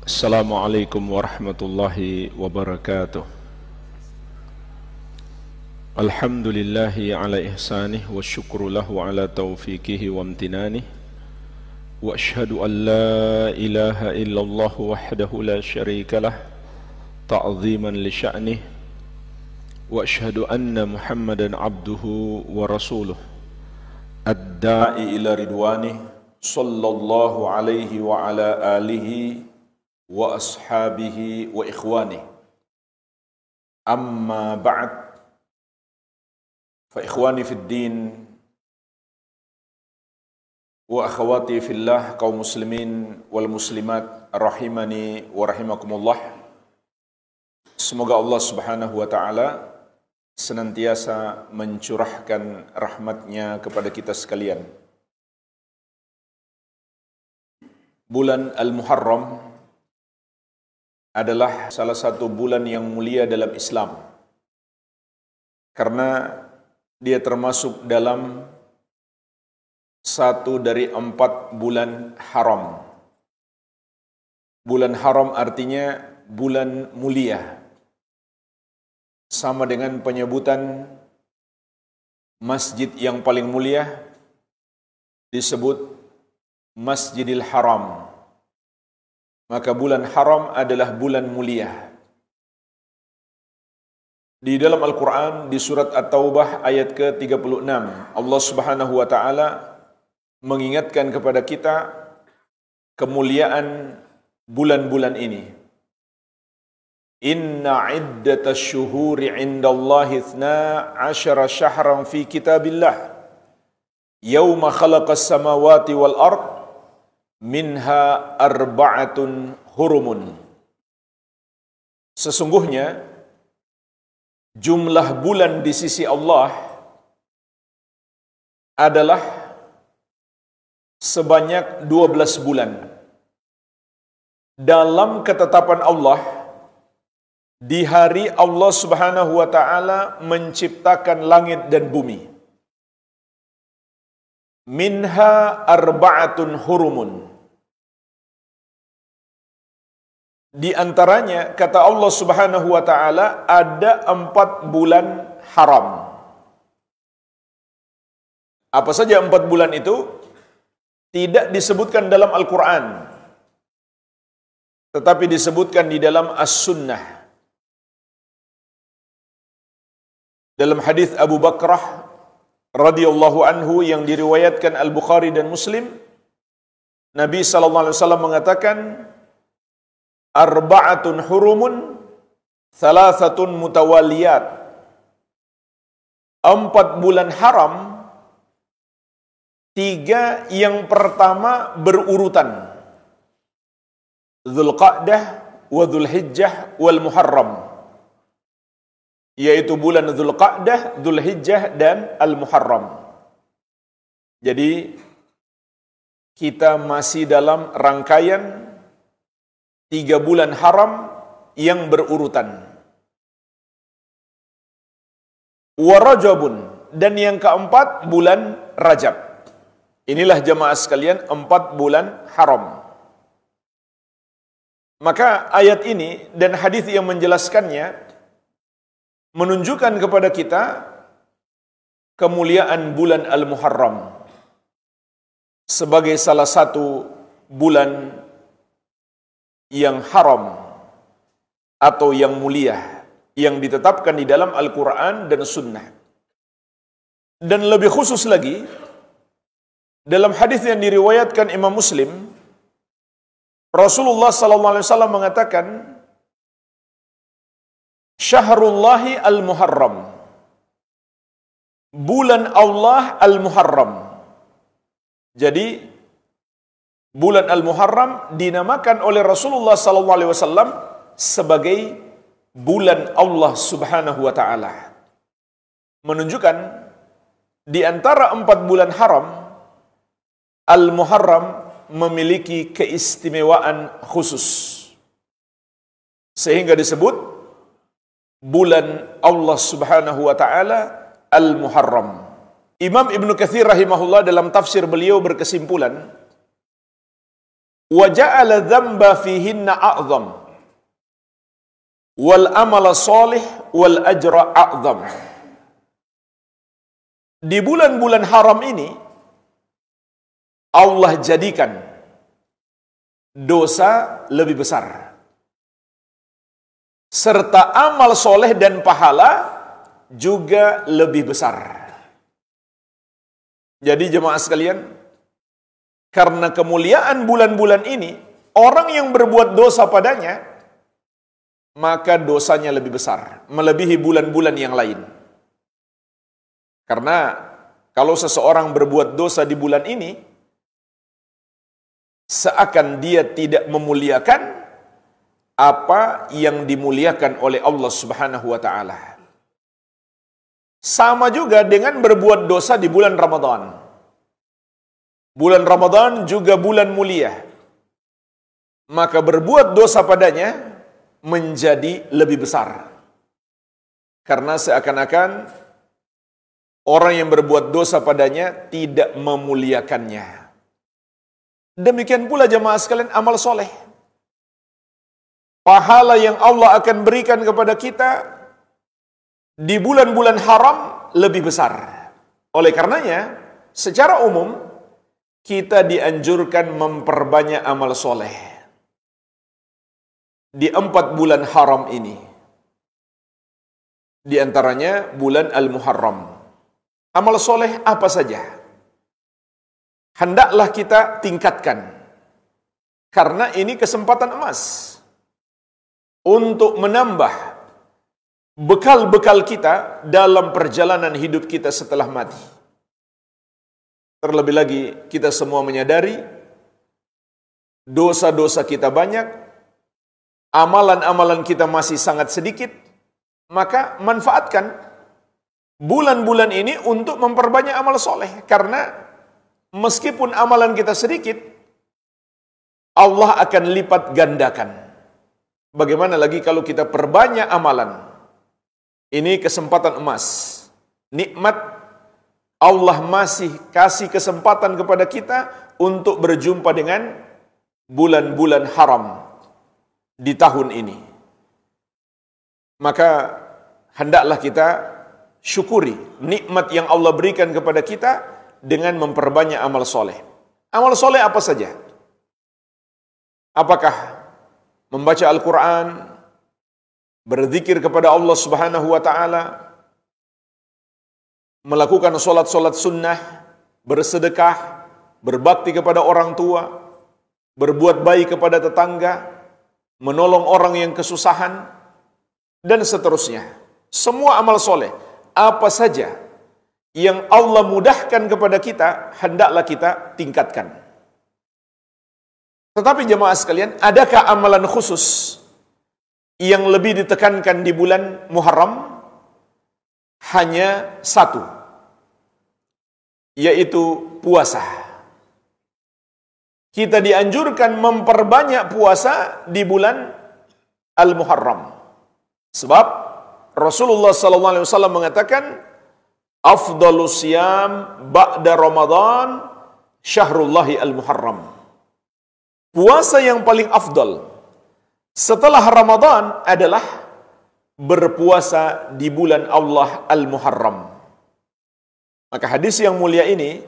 Assalamualaikum warahmatullahi wabarakatuh. Alhamdulillahi ala ihsanih wa syukru lahu ala taufiqihi wa amtinanih. Wa ashhadu an la ilaha illallah wahdahu la syarika lah ta'ziman li sya'nih. Wa ashhadu anna Muhammadan abduhu wa rasuluh ad-da'i ila ridwanih sallallahu alaihi wa ala alihi wa ashabihi wa ikhwani. Amma ba'd, fa ikhwani fid din wa akhawati fillah, kaum muslimin wal muslimat rahimani wa rahimakumullah. Semoga Allah Subhanahu wa taala senantiasa mencurahkan rahmatnya kepada kita sekalian. Bulan Al-Muharram adalah salah satu bulan yang mulia dalam Islam, karena dia termasuk dalam satu dari 4 bulan haram. Bulan haram artinya bulan mulia, sama dengan penyebutan masjid yang paling mulia disebut Masjidil Haram. Maka bulan haram adalah bulan mulia. Di dalam Al-Quran, di surat At-Taubah ayat ke-36, Allah Subhanahu wa ta'ala mengingatkan kepada kita kemuliaan bulan-bulan ini. Inna iddatasy syuhuri 'indallahi 12 syahran fi kitabillah yauma khalaqas samawati wal ard minha arba'atun hurumun. Sesungguhnya jumlah bulan di sisi Allah adalah sebanyak 12 bulan. Dalam ketetapan Allah, di hari Allah Subhanahu wa ta'ala menciptakan langit dan bumi. Minha arba'atun hurumun. Di antaranya, kata Allah Subhanahu wa ta'ala, ada 4 bulan haram. Apa saja 4 bulan itu? Tidak disebutkan dalam Al-Quran, tetapi disebutkan di dalam As-Sunnah. Dalam hadis Abu Bakrah radhiyallahu anhu yang diriwayatkan Al-Bukhari dan Muslim, Nabi sallallahu alaihi wasallam mengatakan, arba'atun hurumun, thalathatun mutawaliyat. 4 bulan haram, 3 yang pertama berurutan. Dzulqa'dah wa Dzulhijjah wal Muharram, yaitu bulan Dzulqa'dah, Dzulhijjah dan Al-Muharram. Jadi kita masih dalam rangkaian 3 bulan haram yang berurutan. Wa Rajabun, dan yang keempat bulan Rajab. Inilah jemaah sekalian 4 bulan haram. Maka ayat ini dan hadis yang menjelaskannya menunjukkan kepada kita kemuliaan bulan Al-Muharram sebagai salah satu bulan yang haram atau yang mulia yang ditetapkan di dalam Al-Quran dan Sunnah. Dan lebih khusus lagi, dalam hadis yang diriwayatkan Imam Muslim, Rasulullah SAW mengatakan, Syahrullahi al-Muharram, bulan Allah al-Muharram. Jadi bulan Al-Muharram dinamakan oleh Rasulullah SAW sebagai bulan Allah Subhanahu wa ta'ala. Menunjukkan di antara 4 bulan haram, Al-Muharram memiliki keistimewaan khusus, sehingga disebut bulan Allah Subhanahu wa ta'ala Al-Muharram. Imam Ibnu Katsir rahimahullah dalam tafsir beliau berkesimpulan wa ja'ala dzamba fihinna a'zam wal amala shalih wal ajra a'zam. Di bulan-bulan haram ini Allah jadikan dosa lebih besar serta amal soleh dan pahala juga lebih besar. Jadi jemaah sekalian, karena kemuliaan bulan-bulan ini, orang yang berbuat dosa padanya, maka dosanya lebih besar, melebihi bulan-bulan yang lain. Karena kalau seseorang berbuat dosa di bulan ini, seakan dia tidak memuliakan apa yang dimuliakan oleh Allah Subhanahu wa ta'ala. Sama juga dengan berbuat dosa di bulan Ramadan. Bulan Ramadan juga bulan mulia. Maka berbuat dosa padanya menjadi lebih besar. Karena seakan-akan orang yang berbuat dosa padanya tidak memuliakannya. Demikian pula jemaah sekalian amal soleh. Pahala yang Allah akan berikan kepada kita di bulan-bulan haram lebih besar. Oleh karenanya, secara umum, kita dianjurkan memperbanyak amal soleh di 4 bulan haram ini. Di antaranya bulan Al-Muharram. Amal soleh apa saja? Hendaklah kita tingkatkan. Karena ini kesempatan emas untuk menambah bekal-bekal kita dalam perjalanan hidup kita setelah mati. Terlebih lagi kita semua menyadari dosa-dosa kita banyak, amalan-amalan kita masih sangat sedikit, maka manfaatkan bulan-bulan ini untuk memperbanyak amal soleh. Karena meskipun amalan kita sedikit, Allah akan lipat gandakan. Bagaimana lagi kalau kita perbanyak amalan? Ini kesempatan emas. Nikmat Allah masih kasih kesempatan kepada kita untuk berjumpa dengan bulan-bulan haram di tahun ini. Maka hendaklah kita syukuri nikmat yang Allah berikan kepada kita dengan memperbanyak amal soleh. Amal soleh apa saja? Apakah membaca Al-Quran, berzikir kepada Allah Subhanahu wa ta'ala, melakukan solat-solat sunnah, bersedekah, berbakti kepada orang tua, berbuat baik kepada tetangga, menolong orang yang kesusahan, dan seterusnya. Semua amal soleh, apa saja yang Allah mudahkan kepada kita, hendaklah kita tingkatkan. Tetapi jemaah sekalian, adakah amalan khusus yang lebih ditekankan di bulan Muharram? Hanya satu, yaitu puasa. Kita dianjurkan memperbanyak puasa di bulan Al-Muharram. Sebab Rasulullah SAW mengatakan, afdalus siyam ba'da Ramadan syahrullahi al-Muharram. Puasa yang paling afdal setelah Ramadan adalah berpuasa di bulan Allah Al-Muharram. Maka hadis yang mulia ini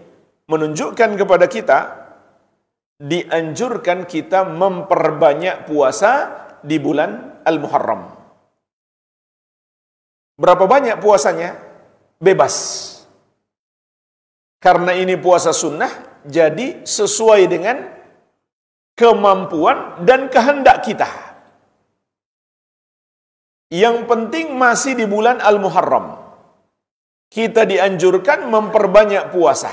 menunjukkan kepada kita dianjurkan kita memperbanyak puasa di bulan Al-Muharram. Berapa banyak puasanya? Bebas. Karena ini puasa sunnah, jadi sesuai dengan kemampuan dan kehendak kita. Yang penting masih di bulan Al-Muharram. Kita dianjurkan memperbanyak puasa.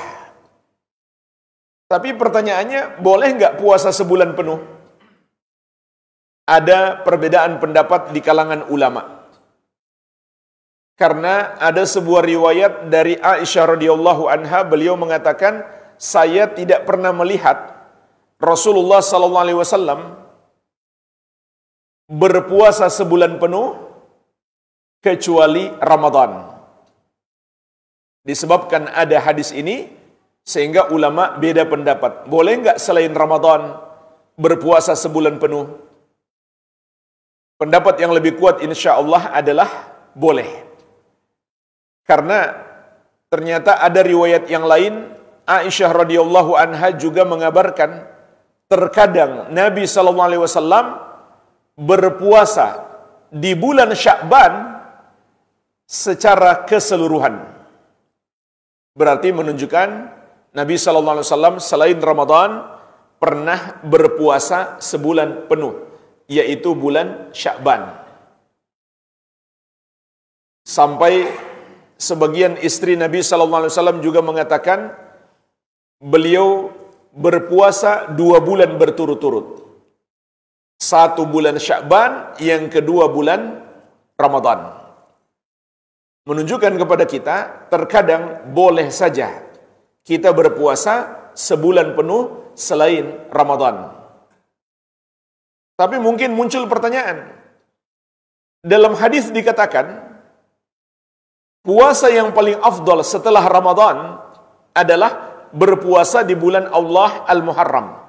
Tapi pertanyaannya, boleh nggak puasa sebulan penuh? Ada perbedaan pendapat di kalangan ulama. Karena ada sebuah riwayat dari Aisyah radhiyallahu anha, beliau mengatakan, saya tidak pernah melihat Rasulullah SAW berpuasa sebulan penuh kecuali Ramadan. Disebabkan ada hadis ini, sehingga ulama beda pendapat. Boleh nggak selain Ramadan berpuasa sebulan penuh? Pendapat yang lebih kuat insya Allah adalah boleh. Karena ternyata ada riwayat yang lain, Aisyah radhiyallahu anha juga mengabarkan terkadang Nabi SAW berpuasa di bulan Sya'ban secara keseluruhan. Berarti menunjukkan Nabi SAW selain Ramadan pernah berpuasa sebulan penuh, yaitu bulan Sya'ban. Sampai sebagian istri Nabi SAW juga mengatakan beliau berpuasa 2 bulan berturut-turut. 1 bulan Sya'ban, yang kedua bulan Ramadan. Menunjukkan kepada kita, terkadang boleh saja kita berpuasa sebulan penuh selain Ramadan. Tapi mungkin muncul pertanyaan. Dalam hadis dikatakan, puasa yang paling afdal setelah Ramadan adalah berpuasa di bulan Allah Al-Muharram.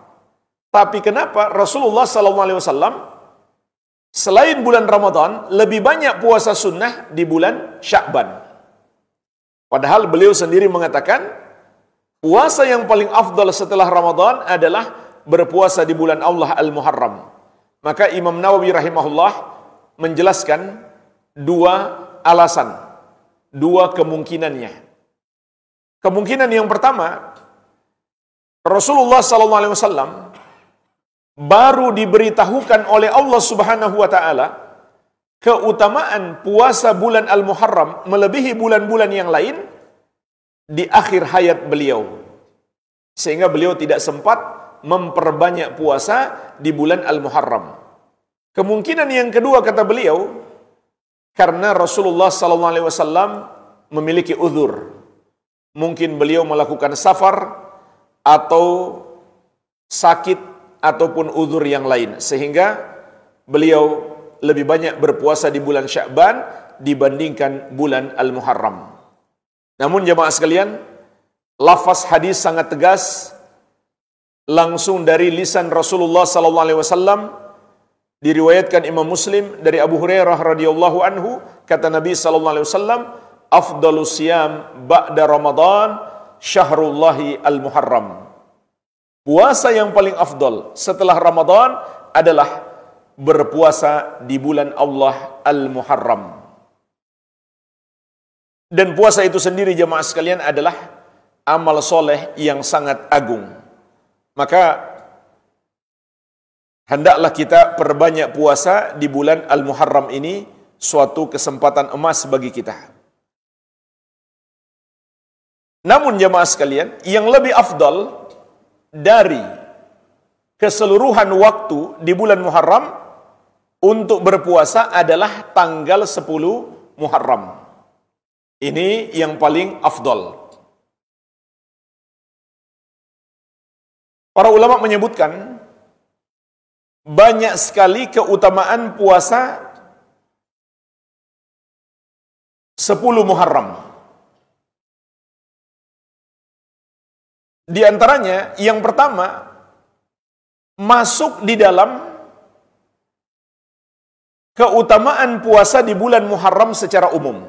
Tapi kenapa Rasulullah SAW selain bulan Ramadan lebih banyak puasa sunnah di bulan Sya'ban? Padahal beliau sendiri mengatakan puasa yang paling afdal setelah Ramadan adalah berpuasa di bulan Allah Al-Muharram. Maka Imam Nawawi rahimahullah menjelaskan 2 alasan, 2 kemungkinannya. Kemungkinan yang pertama, Rasulullah SAW baru diberitahukan oleh Allah Subhanahu wa Ta'ala keutamaan puasa bulan Al-Muharram melebihi bulan-bulan yang lain di akhir hayat beliau, sehingga beliau tidak sempat memperbanyak puasa di bulan Al-Muharram. Kemungkinan yang kedua, kata beliau, karena Rasulullah SAW memiliki uzur. Mungkin beliau melakukan safar atau sakit ataupun uzur yang lain, sehingga beliau lebih banyak berpuasa di bulan Sya'ban dibandingkan bulan Al-Muharram. Namun jemaah sekalian, lafaz hadis sangat tegas langsung dari lisan Rasulullah SAW, diriwayatkan Imam Muslim dari Abu Hurairah radhiyallahu anhu, kata Nabi SAW, afdalus siyam ba'da Ramadan syahrullahi al-Muharram. Puasa yang paling afdal setelah Ramadan adalah berpuasa di bulan Allah Al-Muharram. Dan puasa itu sendiri jemaah sekalian adalah amal soleh yang sangat agung. Maka hendaklah kita perbanyak puasa di bulan Al-Muharram ini, suatu kesempatan emas bagi kita. Namun jemaah sekalian, yang lebih afdal dari keseluruhan waktu di bulan Muharram untuk berpuasa adalah tanggal 10 Muharram. Ini yang paling afdal. Para ulama menyebutkan banyak sekali keutamaan puasa 10 Muharram. Di antaranya, yang pertama, masuk di dalam keutamaan puasa di bulan Muharram secara umum.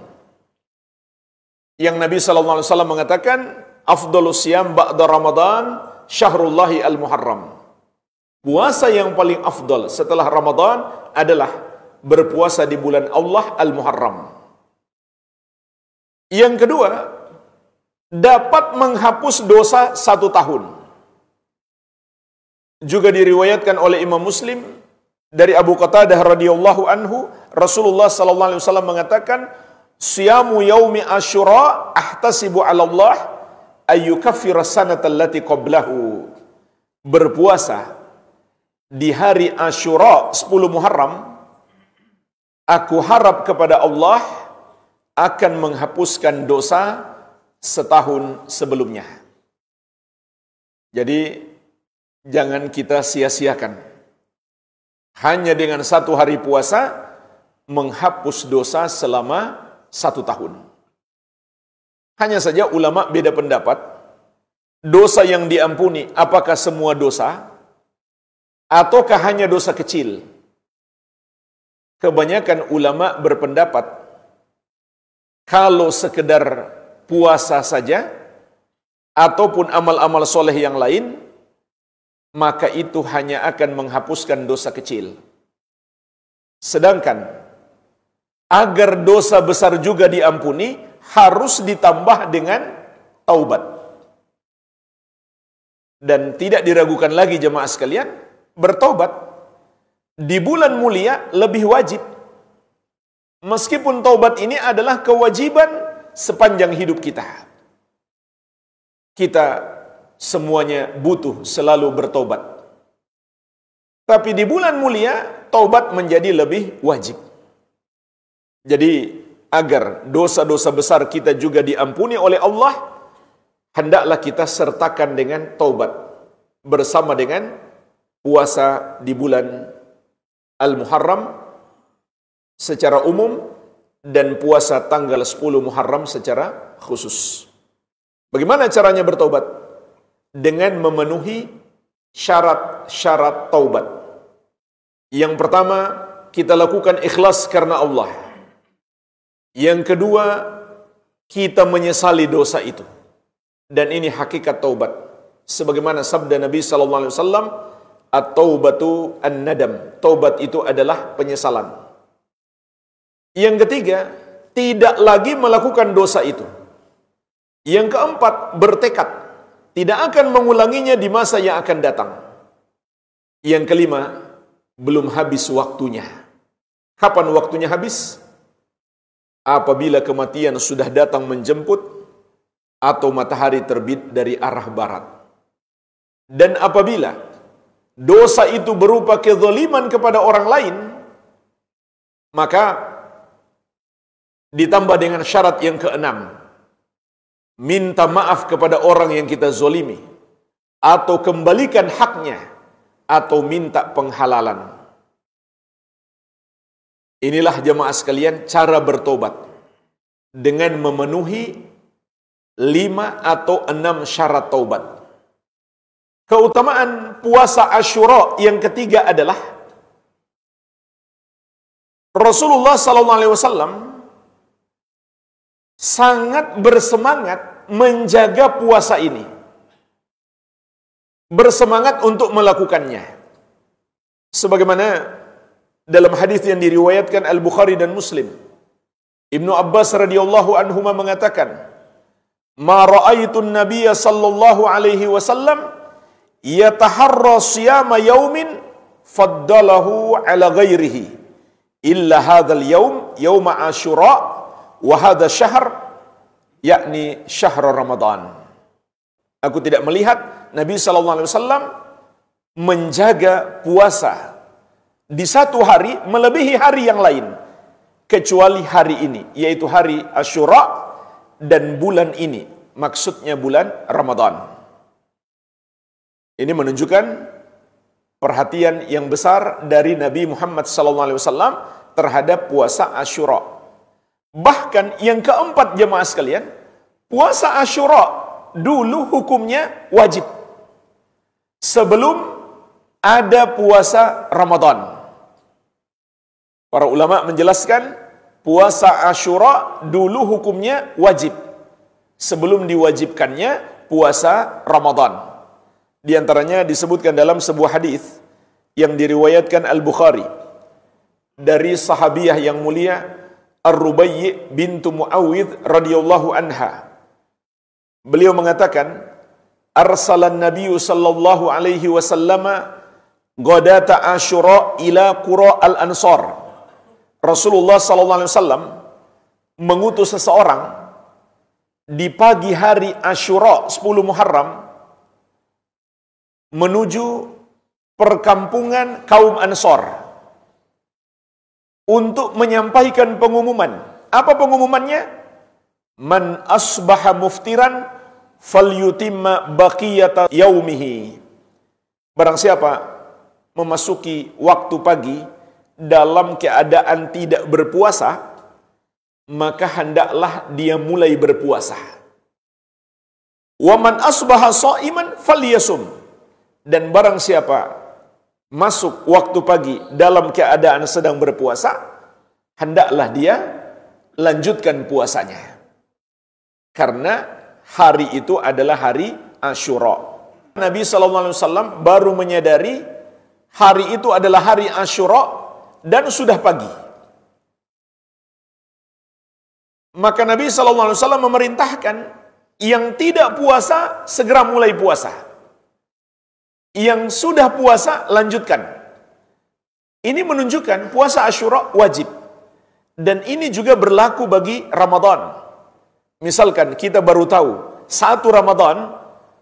Yang Nabi SAW mengatakan, afdalus siyam ba'da Ramadan syahrullahi al-Muharram. Puasa yang paling afdal setelah Ramadan adalah berpuasa di bulan Allah Al-Muharram. Yang kedua, dapat menghapus dosa 1 tahun. Juga diriwayatkan oleh Imam Muslim dari Abu Qatadah radhiyallahu anhu, Rasulullah sallallahu alaihi wasallam mengatakan, "Siyamu yaumi Asyura ahtasibu 'ala Allah ayyukaffira sanata allati qablahu." Berpuasa di hari Asyura 10 Muharram, aku harap kepada Allah akan menghapuskan dosa setahun sebelumnya. Jadi jangan kita sia-siakan. Hanya dengan 1 hari puasa menghapus dosa selama 1 tahun. Hanya saja ulama beda pendapat. Dosa yang diampuni, apakah semua dosa ataukah hanya dosa kecil? Kebanyakan ulama berpendapat kalau sekedar puasa saja ataupun amal-amal soleh yang lain, maka itu hanya akan menghapuskan dosa kecil. Sedangkan agar dosa besar juga diampuni, harus ditambah dengan taubat. Dan tidak diragukan lagi jemaah sekalian, bertobat di bulan mulia lebih wajib. Meskipun taubat ini adalah kewajiban sepanjang hidup kita. Kita semuanya butuh selalu bertobat. Tapi di bulan mulia, taubat menjadi lebih wajib. Jadi, agar dosa-dosa besar kita juga diampuni oleh Allah, hendaklah kita sertakan dengan taubat. Bersama dengan puasa di bulan Al-Muharram secara umum, dan puasa tanggal 10 Muharram secara khusus. Bagaimana caranya bertaubat? Dengan memenuhi syarat-syarat taubat. Yang pertama, kita lakukan ikhlas karena Allah. Yang kedua, kita menyesali dosa itu. Dan ini hakikat taubat. Sebagaimana sabda Nabi SAW, at-taubatu an-nadam. Taubat itu adalah penyesalan. Yang ketiga, tidak lagi melakukan dosa itu. Yang keempat, bertekad tidak akan mengulanginya di masa yang akan datang. Yang kelima, belum habis waktunya. Kapan waktunya habis? Apabila kematian sudah datang menjemput atau matahari terbit dari arah barat. Dan apabila dosa itu berupa kezaliman kepada orang lain, maka ditambah dengan syarat yang keenam, minta maaf kepada orang yang kita zolimi, atau kembalikan haknya, atau minta penghalalan. Inilah jemaah sekalian cara bertobat, dengan memenuhi 5 atau 6 syarat taubat. Keutamaan puasa Asyura yang ketiga adalah Rasulullah SAW sangat bersemangat menjaga puasa ini. Bersemangat untuk melakukannya. Sebagaimana dalam hadis yang diriwayatkan Al-Bukhari dan Muslim, Ibnu Abbas radhiyallahu anhuma mengatakan, "Ma ra'aitun nabiyya sallallahu alaihi wasallam yataharra siyama yaumin faddalahu ala ghairihi illa hadzal yaum yauma Asyura wa hadha syahr yakni syahr Ramadan." Aku tidak melihat Nabi sallallahu alaihi wasallam menjaga puasa di satu hari melebihi hari yang lain kecuali hari ini, yaitu hari Asyura dan bulan ini, maksudnya bulan Ramadan. Ini menunjukkan perhatian yang besar dari Nabi Muhammad SAW terhadap puasa Asyura. Bahkan yang keempat jemaah sekalian, puasa Asyura dulu hukumnya wajib sebelum ada puasa Ramadan. Para ulama menjelaskan puasa Asyura dulu hukumnya wajib sebelum diwajibkannya puasa Ramadan. Di antaranya disebutkan dalam sebuah hadis yang diriwayatkan Al-Bukhari dari sahabiyah yang mulia Ar-Rubayyi bintu Muawwidh radhiyallahu anha. Beliau mengatakan, "Arsalan Nabiyyu sallallahu alaihi wasallam ghadata Asyura ila qura al-Ansar." Rasulullah sallallahu alaihi wasallam mengutus seseorang di pagi hari Asyura 10 Muharram menuju perkampungan kaum Ansar untuk menyampaikan pengumuman. Apa pengumumannya? Man asbaha muftiran falyutimma baqiyata yaumihi. Barang siapa memasuki waktu pagi dalam keadaan tidak berpuasa, maka hendaklah dia mulai berpuasa. Wa man asbaha shaiman falyasum. Dan barang siapa masuk waktu pagi dalam keadaan sedang berpuasa, hendaklah dia lanjutkan puasanya. Karena hari itu adalah hari Asyura. Nabi SAW baru menyadari hari itu adalah hari Asyura dan sudah pagi. Maka Nabi SAW memerintahkan yang tidak puasa segera mulai puasa. Yang sudah puasa lanjutkan. Ini menunjukkan puasa Asyura wajib. Dan ini juga berlaku bagi Ramadan. Misalkan kita baru tahu satu Ramadan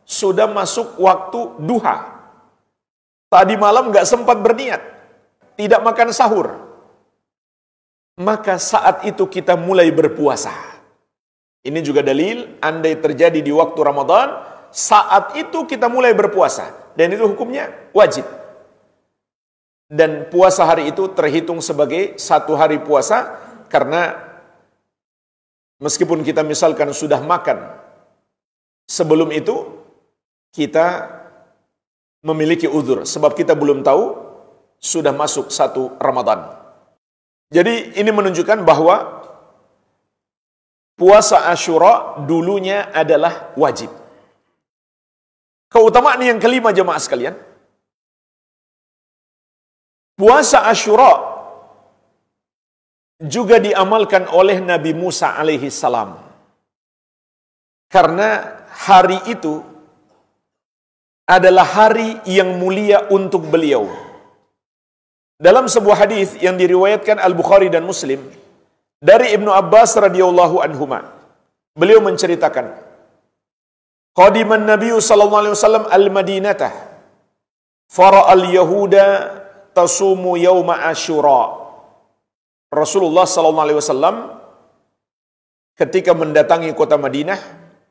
sudah masuk waktu duha. Tadi malam nggak sempat berniat, tidak makan sahur. Maka saat itu kita mulai berpuasa. Ini juga dalil, andai terjadi di waktu Ramadan, saat itu kita mulai berpuasa. Dan itu hukumnya wajib. Dan puasa hari itu terhitung sebagai satu hari puasa, karena meskipun kita misalkan sudah makan sebelum itu, kita memiliki uzur. Sebab kita belum tahu sudah masuk satu Ramadan. Jadi ini menunjukkan bahwa puasa Asyura dulunya adalah wajib. Keutamaan yang kelima jemaah sekalian. Puasa Asyura juga diamalkan oleh Nabi Musa alaihi salam. Karena hari itu adalah hari yang mulia untuk beliau. Dalam sebuah hadis yang diriwayatkan Al-Bukhari dan Muslim dari Ibnu Abbas radhiyallahu anhuma, beliau menceritakan, qadiman Nabi sallallahu alaihi wasallam al-Madinatah fara'al yahuda tasumu yauma Asyura. Rasulullah SAW ketika mendatangi kota Madinah,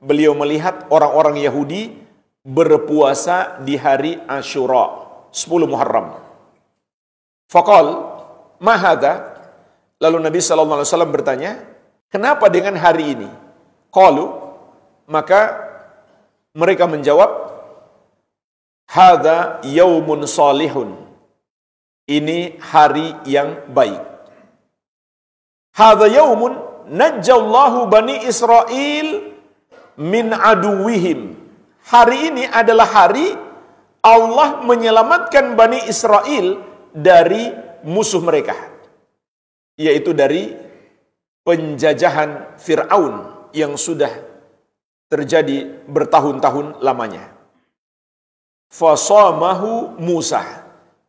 beliau melihat orang-orang Yahudi berpuasa di hari Asyura, 10 Muharram. Faqal, ma hadha? Lalu Nabi SAW bertanya, kenapa dengan hari ini? Qalu, maka mereka menjawab, hadha yaumun salihun. Ini hari yang baik. Hadza yaumun najjallahu bani Israil min aduwihim. Hari ini adalah hari Allah menyelamatkan Bani Israel dari musuh mereka, yaitu dari penjajahan Fir'aun yang sudah terjadi bertahun-tahun lamanya. Fasamahu Musa.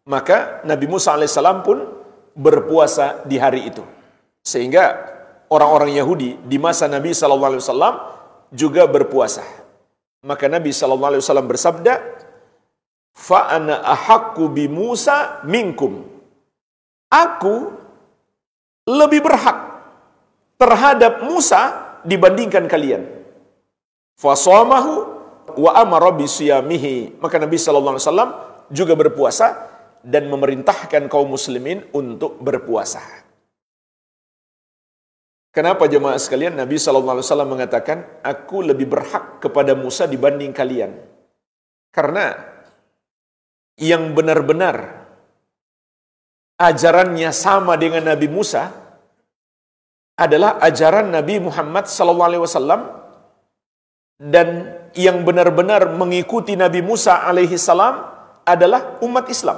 Maka Nabi Musa alaihissalam pun berpuasa di hari itu. Sehingga orang-orang Yahudi di masa Nabi SAW juga berpuasa. Maka Nabi SAW bersabda, fa'ana ahakku bi Musa minkum. Aku lebih berhak terhadap Musa dibandingkan kalian. Fasamahu wa amara bi siyamihi. Maka Nabi SAW juga berpuasa dan memerintahkan kaum muslimin untuk berpuasa. Kenapa jemaah sekalian Nabi SAW mengatakan, aku lebih berhak kepada Musa dibanding kalian? Karena yang benar-benar ajarannya sama dengan Nabi Musa adalah ajaran Nabi Muhammad SAW, dan yang benar-benar mengikuti Nabi Musa alaihissalam adalah umat Islam.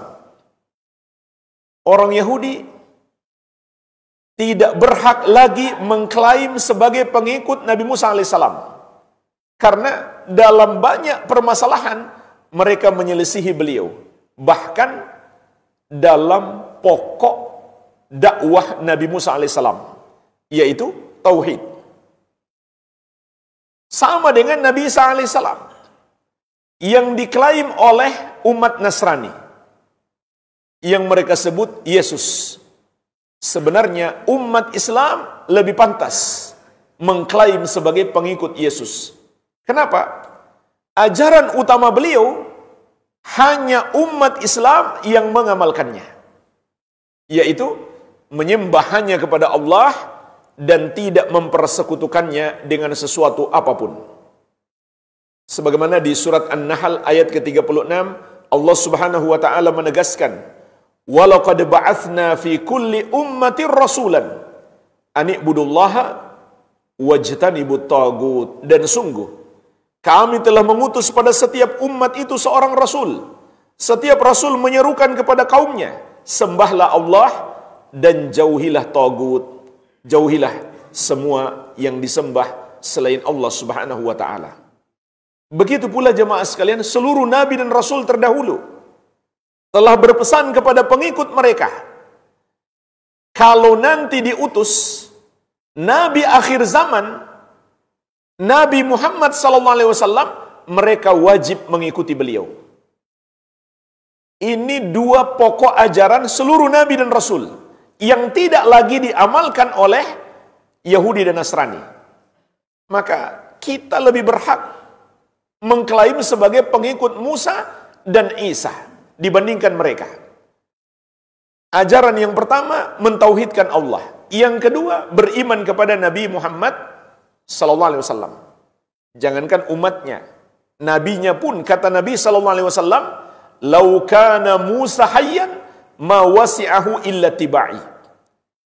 Orang Yahudi tidak berhak lagi mengklaim sebagai pengikut Nabi Musa alaihissalam. Karena dalam banyak permasalahan mereka menyelisihi beliau. Bahkan dalam pokok dakwah Nabi Musa alaihissalam, yaitu tauhid. Sama dengan Nabi Isa alaihissalam yang diklaim oleh umat Nasrani, yang mereka sebut Yesus. Sebenarnya umat Islam lebih pantas mengklaim sebagai pengikut Yesus. Kenapa? Ajaran utama beliau hanya umat Islam yang mengamalkannya, yaitu menyembah hanya kepada Allah dan tidak mempersekutukannya dengan sesuatu apapun. Sebagaimana di surat An-Nahl ayat ke-36, Allah Subhanahu wa taala menegaskan, "Walaqad ba'atsna fi kulli ummatin rasulan an i'budullaha wajtanibut tagut." Dan sungguh kami telah mengutus pada setiap umat itu seorang rasul. Setiap rasul menyerukan kepada kaumnya, sembahlah Allah dan jauhilah tagut. Jauhilah semua yang disembah selain Allah Subhanahu wa taala. Begitu pula jemaah sekalian, seluruh nabi dan rasul terdahulu telah berpesan kepada pengikut mereka, kalau nanti diutus nabi akhir zaman, Nabi Muhammad SAW, mereka wajib mengikuti beliau. Ini dua pokok ajaran seluruh nabi dan rasul yang tidak lagi diamalkan oleh Yahudi dan Nasrani. Maka kita lebih berhak mengklaim sebagai pengikut Musa dan Isa dibandingkan mereka. Ajaran yang pertama mentauhidkan Allah, yang kedua beriman kepada Nabi Muhammad sallallahu alaihi wasallam. Jangankan umatnya, nabinya pun kata Nabi sallallahu alaihi wasallam, "Lau kana Musa hayyan ma wasi'ahu illa tibai."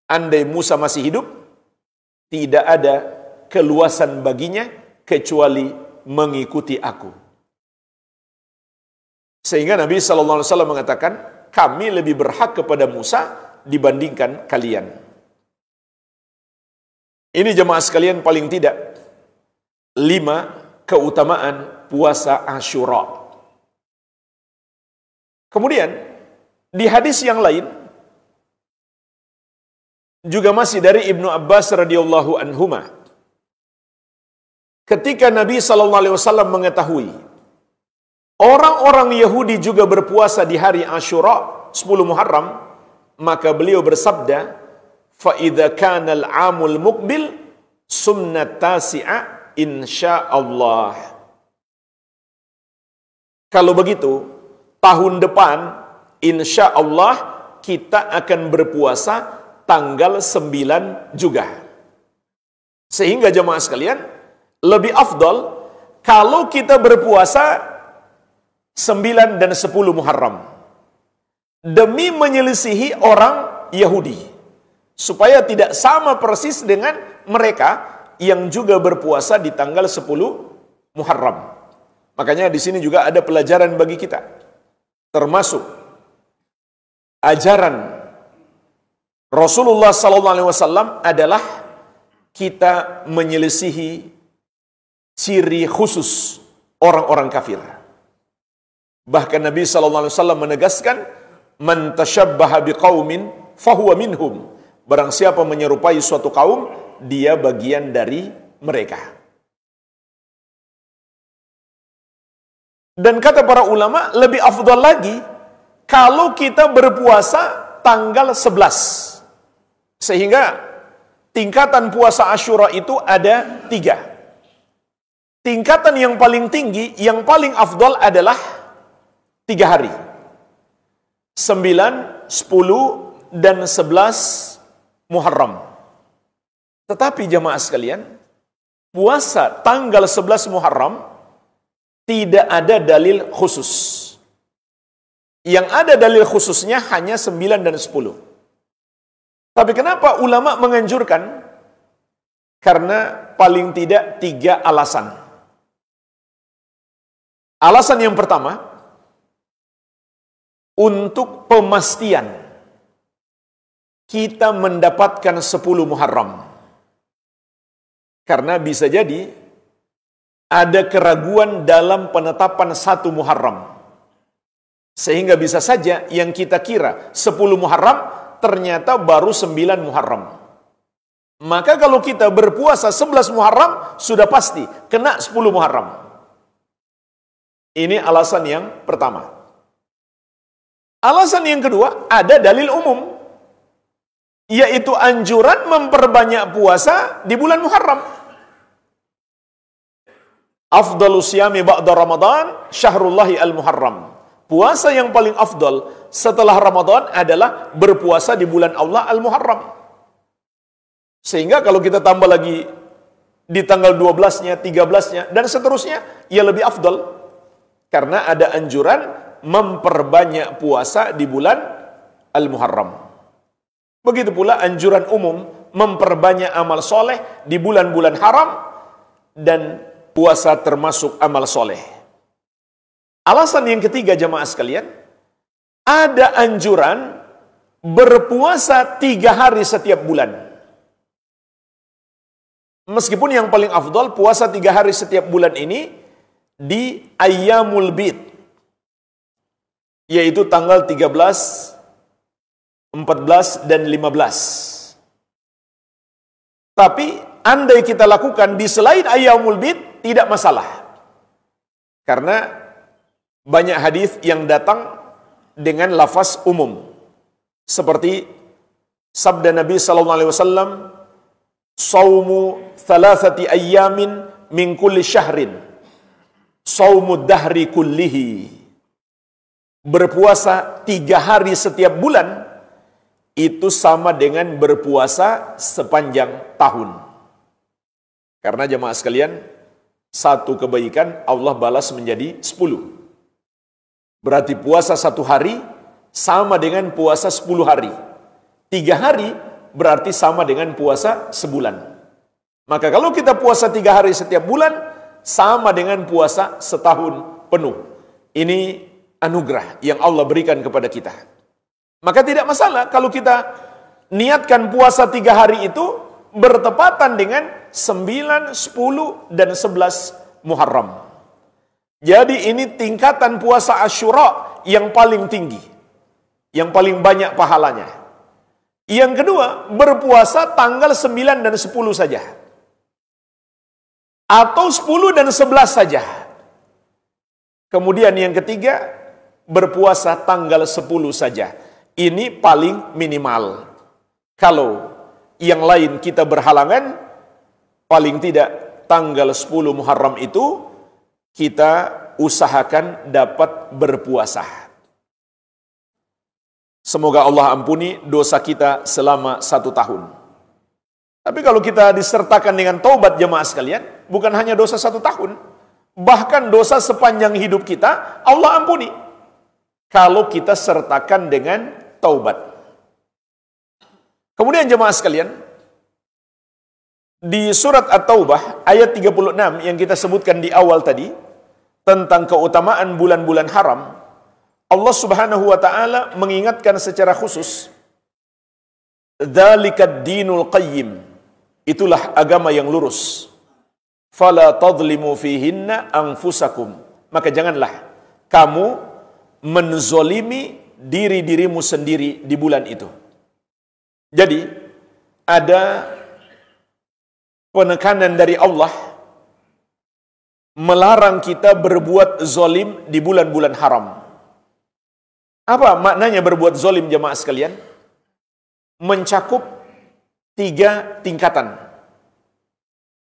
Andai Musa masih hidup, tidak ada keluasan baginya kecuali mengikuti aku. Sehingga Nabi sallallahu alaihi wasallam mengatakan, kami lebih berhak kepada Musa dibandingkan kalian. Ini jemaah sekalian paling tidak 5 keutamaan puasa Asyura. Kemudian di hadis yang lain juga masih dari Ibnu Abbas radhiyallahu anhuma, ketika Nabi sallallahu alaihi wasallam mengetahui orang-orang Yahudi juga berpuasa di hari Asyura 10 Muharram, maka beliau bersabda, "Fa idza kana al-'amul muqbil sunnat tasi'a insyaallah." Kalau begitu, tahun depan insyaallah kita akan berpuasa tanggal 9 juga. Sehingga jemaah sekalian, lebih afdal kalau kita berpuasa 9 dan 10 Muharram demi menyelisihi orang Yahudi, supaya tidak sama persis dengan mereka yang juga berpuasa di tanggal 10 Muharram. Makanya di sini juga ada pelajaran bagi kita, termasuk ajaran Rasulullah SAW adalah kita menyelisihi ciri khusus orang-orang kafir. Bahkan Nabi SAW menegaskan, "Man tashabbaha biqaumin fahuwa minhum." Barang siapa menyerupai suatu kaum, dia bagian dari mereka. Dan kata para ulama, lebih afdal lagi kalau kita berpuasa tanggal 11. Sehingga tingkatan puasa Asyura itu ada 3. Tingkatan yang paling tinggi, yang paling afdal adalah 3 hari. 9, 10, dan 11 Muharram. Tetapi jemaah sekalian, puasa tanggal 11 Muharram tidak ada dalil khusus. Yang ada dalil khususnya hanya 9 dan 10. Tapi kenapa ulama menganjurkan? Karena paling tidak 3 alasan. Alasan yang pertama, untuk pemastian kita mendapatkan 10 Muharram. Karena bisa jadi ada keraguan dalam penetapan 1 Muharram. Sehingga bisa saja yang kita kira 10 Muharram ternyata baru 9 Muharram. Maka kalau kita berpuasa 11 Muharram sudah pasti kena 10 Muharram. Ini alasan yang pertama. Alasan yang kedua, ada dalil umum, yaitu anjuran memperbanyak puasa di bulan Muharram. Afdalus siyami ba'da Ramadan syahrullahi al-Muharram. Puasa yang paling afdal setelah Ramadan adalah berpuasa di bulan Allah al-Muharram. Sehingga kalau kita tambah lagi di tanggal 12-nya, 13-nya, dan seterusnya, ya lebih afdal. Karena ada anjuran memperbanyak puasa di bulan Al-Muharram. Begitu pula anjuran umum memperbanyak amal soleh di bulan-bulan haram, dan puasa termasuk amal soleh. Alasan yang ketiga jamaah sekalian, ada anjuran berpuasa 3 hari setiap bulan. Meskipun yang paling afdal puasa 3 hari setiap bulan ini di Ayyamul Bid, yaitu tanggal 13, 14, dan 15. Tapi andai kita lakukan di selain Ayyamul Bid, tidak masalah. Karena banyak hadis yang datang dengan lafaz umum. Seperti sabda Nabi SAW, "Saumu 3 ayyamin min kulli syahrin, saumud dahri kullihi." Berpuasa 3 hari setiap bulan, itu sama dengan berpuasa sepanjang tahun. Karena jemaah sekalian, satu kebaikan Allah balas menjadi 10. Berarti puasa 1 hari sama dengan puasa 10 hari. 3 hari berarti sama dengan puasa sebulan. Maka kalau kita puasa 3 hari setiap bulan, sama dengan puasa setahun penuh. Ini anugerah yang Allah berikan kepada kita. Maka tidak masalah kalau kita niatkan puasa 3 hari itu bertepatan dengan 9, 10, dan 11 Muharram. Jadi ini tingkatan puasa Asyura yang paling tinggi, yang paling banyak pahalanya. Yang kedua, berpuasa tanggal 9 dan 10 saja. Atau 10 dan 11 saja. Kemudian yang ketiga, berpuasa tanggal 10 saja. Ini paling minimal. Kalau yang lain kita berhalangan, paling tidak tanggal 10 Muharram itu kita usahakan dapat berpuasa. Semoga Allah ampuni dosa kita selama 1 tahun. Tapi kalau kita disertakan dengan taubat jemaah sekalian, bukan hanya dosa 1 tahun, bahkan dosa sepanjang hidup kita Allah ampuni. Kalau kita sertakan dengan taubat. Kemudian jemaah sekalian, di surat At-Taubah ayat 36 yang kita sebutkan di awal tadi, tentang keutamaan bulan-bulan haram, Allah Subhanahu wa taala mengingatkan secara khusus, "Dzalikad dinul qayyim." Itulah agama yang lurus. "Fala tadhlimu fihinna anfusakum." Maka janganlah kamu menzolimi diri-dirimu sendiri di bulan itu. Jadi ada penekanan dari Allah melarang kita berbuat zolim di bulan-bulan haram. Apa maknanya berbuat zolim jemaah sekalian? Mencakup 3 tingkatan.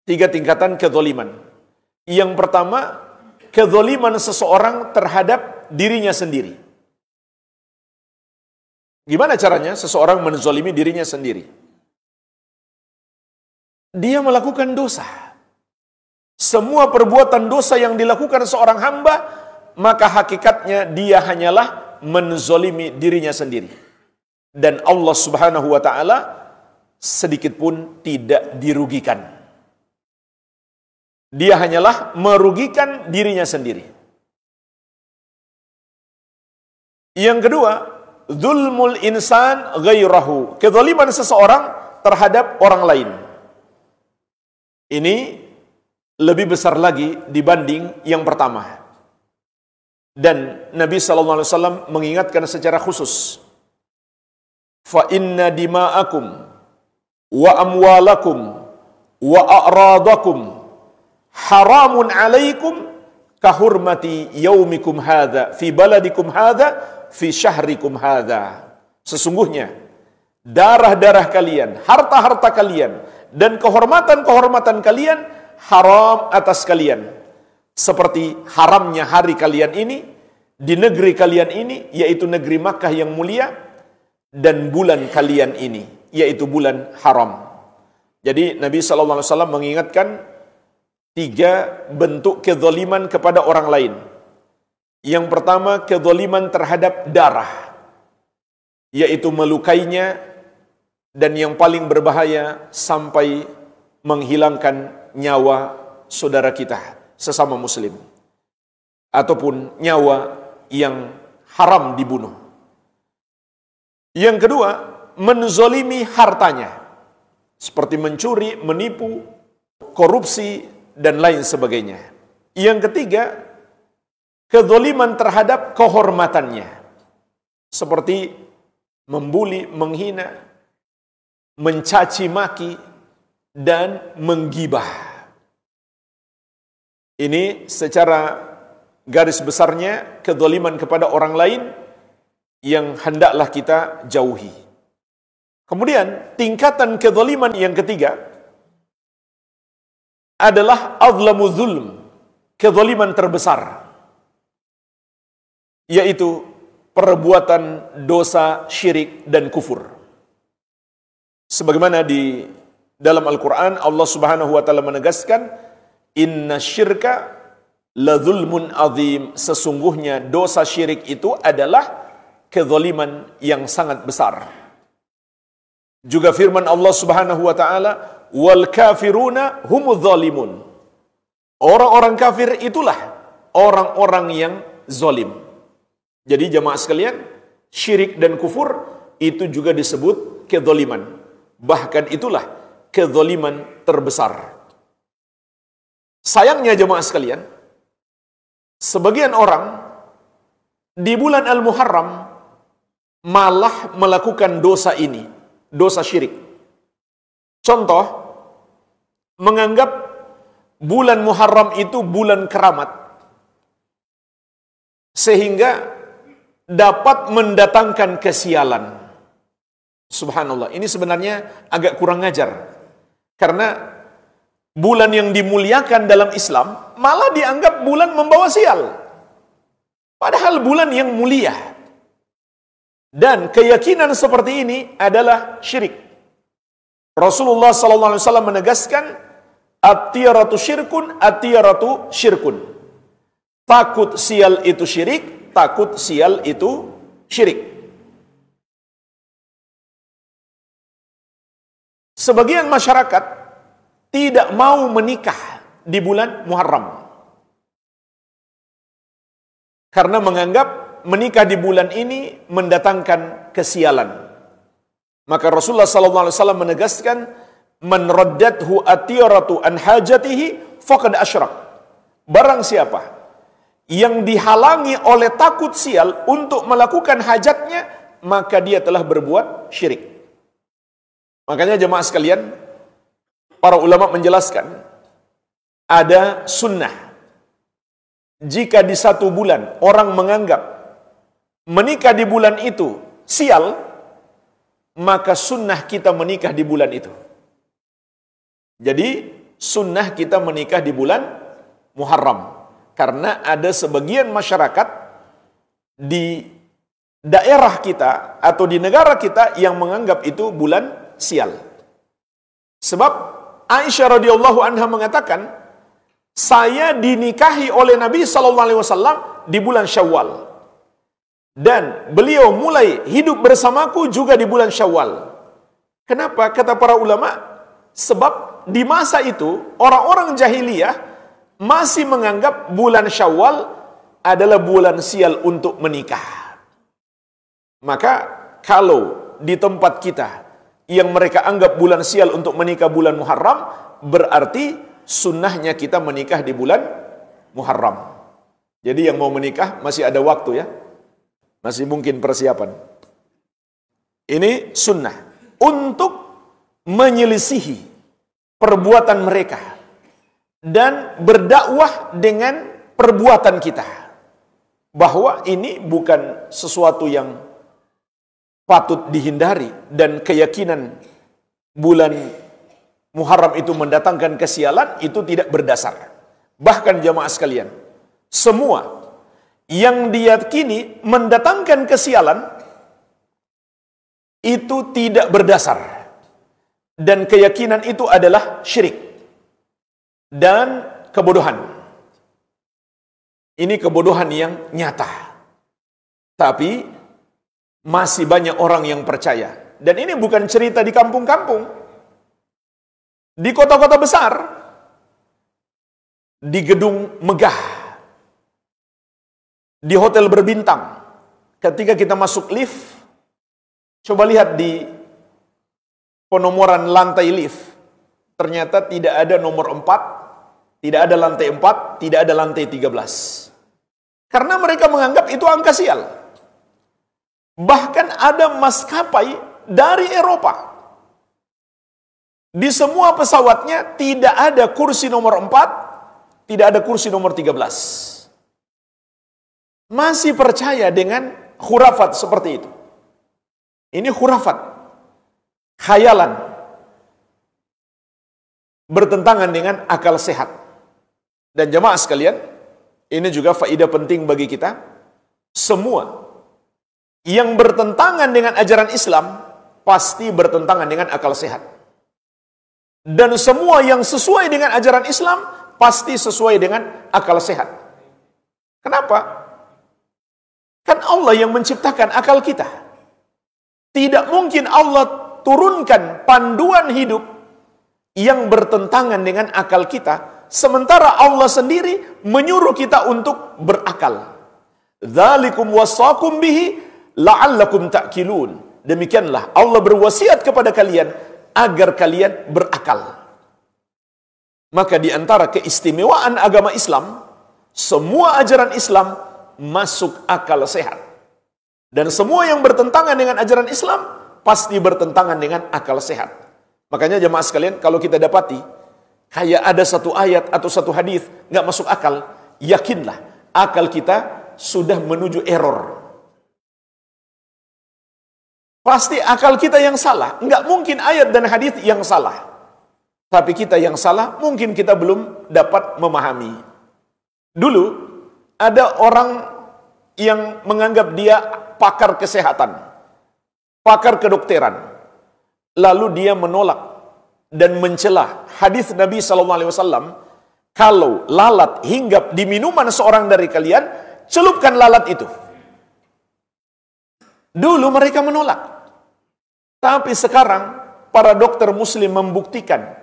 3 tingkatan kezoliman. Yang pertama, kezoliman seseorang terhadap dirinya sendiri. Gimana caranya seseorang menzolimi dirinya sendiri? Dia melakukan dosa. Semua perbuatan dosa yang dilakukan seorang hamba, maka hakikatnya dia hanyalah menzolimi dirinya sendiri. Dan Allah Subhanahu wa taala sedikit pun tidak dirugikan. Dia hanyalah merugikan dirinya sendiri. Yang kedua, zulmul insan ghairahu, kezaliman seseorang terhadap orang lain. Ini lebih besar lagi dibanding yang pertama. Dan Nabi SAW mengingatkan secara khusus, "Fa inna dima'akum wa amwalakum wa a'radakum haramun alaikum kahurmati yaumikum hadha fi baladikum hadha fi syahrikum hadha." Sesungguhnya darah-darah kalian, harta-harta kalian, dan kehormatan-kehormatan kalian haram atas kalian, seperti haramnya hari kalian ini di negeri kalian ini, yaitu negeri Makkah yang mulia, dan bulan kalian ini, yaitu bulan haram. Jadi Nabi SAW mengingatkan 3 bentuk kezaliman kepada orang lain. Yang pertama, kezaliman terhadap darah, yaitu melukainya, dan yang paling berbahaya sampai menghilangkan nyawa saudara kita sesama muslim, ataupun nyawa yang haram dibunuh. Yang kedua, menzalimi hartanya, seperti mencuri, menipu, korupsi, dan lain sebagainya. Yang ketiga, kezaliman terhadap kehormatannya, seperti membuli, menghina, mencaci maki, dan menggibah. Ini secara garis besarnya kezaliman kepada orang lain yang hendaklah kita jauhi. Kemudian tingkatan kezaliman yang ketiga adalah azlamu zulm, kezaliman terbesar, yaitu perbuatan dosa syirik dan kufur. Sebagaimana di dalam Al-Quran Allah Subhanahu wa Ta'ala menegaskan, inna syirka la zulmun azim, sesungguhnya dosa syirik itu adalah kezaliman yang sangat besar. Juga firman Allah Subhanahu wa Ta'ala, wal kafiruna humudz zalimun, orang-orang kafir itulah orang-orang yang zalim. Jadi jamaah sekalian, syirik dan kufur itu juga disebut kezaliman. Bahkan itulah kezaliman terbesar. Sayangnya jemaah sekalian, sebagian orang di bulan Al-Muharram malah melakukan dosa ini, dosa syirik. Contoh, menganggap bulan Muharram itu bulan keramat, sehingga dapat mendatangkan kesialan. Subhanallah, ini sebenarnya agak kurang ajar. Karena bulan yang dimuliakan dalam Islam malah dianggap bulan membawa sial. Padahal bulan yang mulia. Dan keyakinan seperti ini adalah syirik. Rasulullah SAW menegaskan, at-tiyaratu syirkun, at-tiyaratu syirkun. Takut sial itu syirik, takut sial itu syirik. Sebagian masyarakat tidak mau menikah di bulan Muharram karena menganggap menikah di bulan ini mendatangkan kesialan. Maka Rasulullah SAW menegaskan, man raddathu atiyaratu an hajatihi faqad asyrak. Barang siapa yang dihalangi oleh takut sial untuk melakukan hajatnya, maka dia telah berbuat syirik. Makanya jemaah sekalian, para ulama menjelaskan, ada sunnah. Jika di satu bulan orang menganggap menikah di bulan itu sial, maka sunnah kita menikah di bulan itu. Jadi sunnah kita menikah di bulan Muharram. Karena ada sebagian masyarakat di daerah kita atau di negara kita yang menganggap itu bulan sial. Sebab Aisyah radhiyallahu anha mengatakan, saya dinikahi oleh Nabi SAW di bulan Syawal, dan beliau mulai hidup bersamaku juga di bulan Syawal. Kenapa? Kata para ulama, sebab di masa itu orang-orang jahiliyah masih menganggap bulan Syawal adalah bulan sial untuk menikah. Maka kalau di tempat kita yang mereka anggap bulan sial untuk menikah bulan Muharram, berarti sunnahnya kita menikah di bulan Muharram. Jadi yang mau menikah masih ada waktu ya, masih mungkin persiapan. Ini sunnah untuk menyelisihi perbuatan mereka dan berdakwah dengan perbuatan kita bahwa ini bukan sesuatu yang patut dihindari, dan keyakinan bulan Muharram itu mendatangkan kesialan itu tidak berdasar. Bahkan jamaah sekalian, semua yang diyakini mendatangkan kesialan itu tidak berdasar, dan keyakinan itu adalah syirik dan kebodohan. Ini kebodohan yang nyata. Tapi masih banyak orang yang percaya. Dan ini bukan cerita di kampung-kampung. Di kota-kota besar, di gedung megah, di hotel berbintang, ketika kita masuk lift, coba lihat di penomoran lantai lift, ternyata tidak ada nomor 4, tidak ada lantai 4, tidak ada lantai 13. Karena mereka menganggap itu angka sial. Bahkan ada maskapai dari Eropa. Di semua pesawatnya tidak ada kursi nomor 4, tidak ada kursi nomor 13. Masih percaya dengan khurafat seperti itu. Ini khurafat, khayalan, bertentangan dengan akal sehat. Dan jemaah sekalian, ini juga faedah penting bagi kita. Semua yang bertentangan dengan ajaran Islam pasti bertentangan dengan akal sehat. Dan semua yang sesuai dengan ajaran Islam pasti sesuai dengan akal sehat. Kenapa? Kan Allah yang menciptakan akal kita. Tidak mungkin Allah turunkan panduan hidup yang bertentangan dengan akal kita, sementara Allah sendiri menyuruh kita untuk berakal. Dzalikum wasaqum bihi la'allakum ta'qilun. Demikianlah Allah berwasiat kepada kalian agar kalian berakal. Maka di antara keistimewaan agama Islam, semua ajaran Islam masuk akal sehat. Dan semua yang bertentangan dengan ajaran Islam pasti bertentangan dengan akal sehat. Makanya jemaah sekalian, kalau kita dapati kayak ada satu ayat atau satu hadis nggak masuk akal, yakinlah akal kita sudah menuju error. Pasti akal kita yang salah. Nggak mungkin ayat dan hadis yang salah. Tapi kita yang salah, mungkin kita belum dapat memahami. Dulu, ada orang yang menganggap dia pakar kesehatan, pakar kedokteran. Lalu dia menolak dan mencela hadis Nabi SAW, kalau lalat hinggap di minuman seorang dari kalian, celupkan lalat itu. Dulu mereka menolak. Tapi sekarang para dokter muslim membuktikan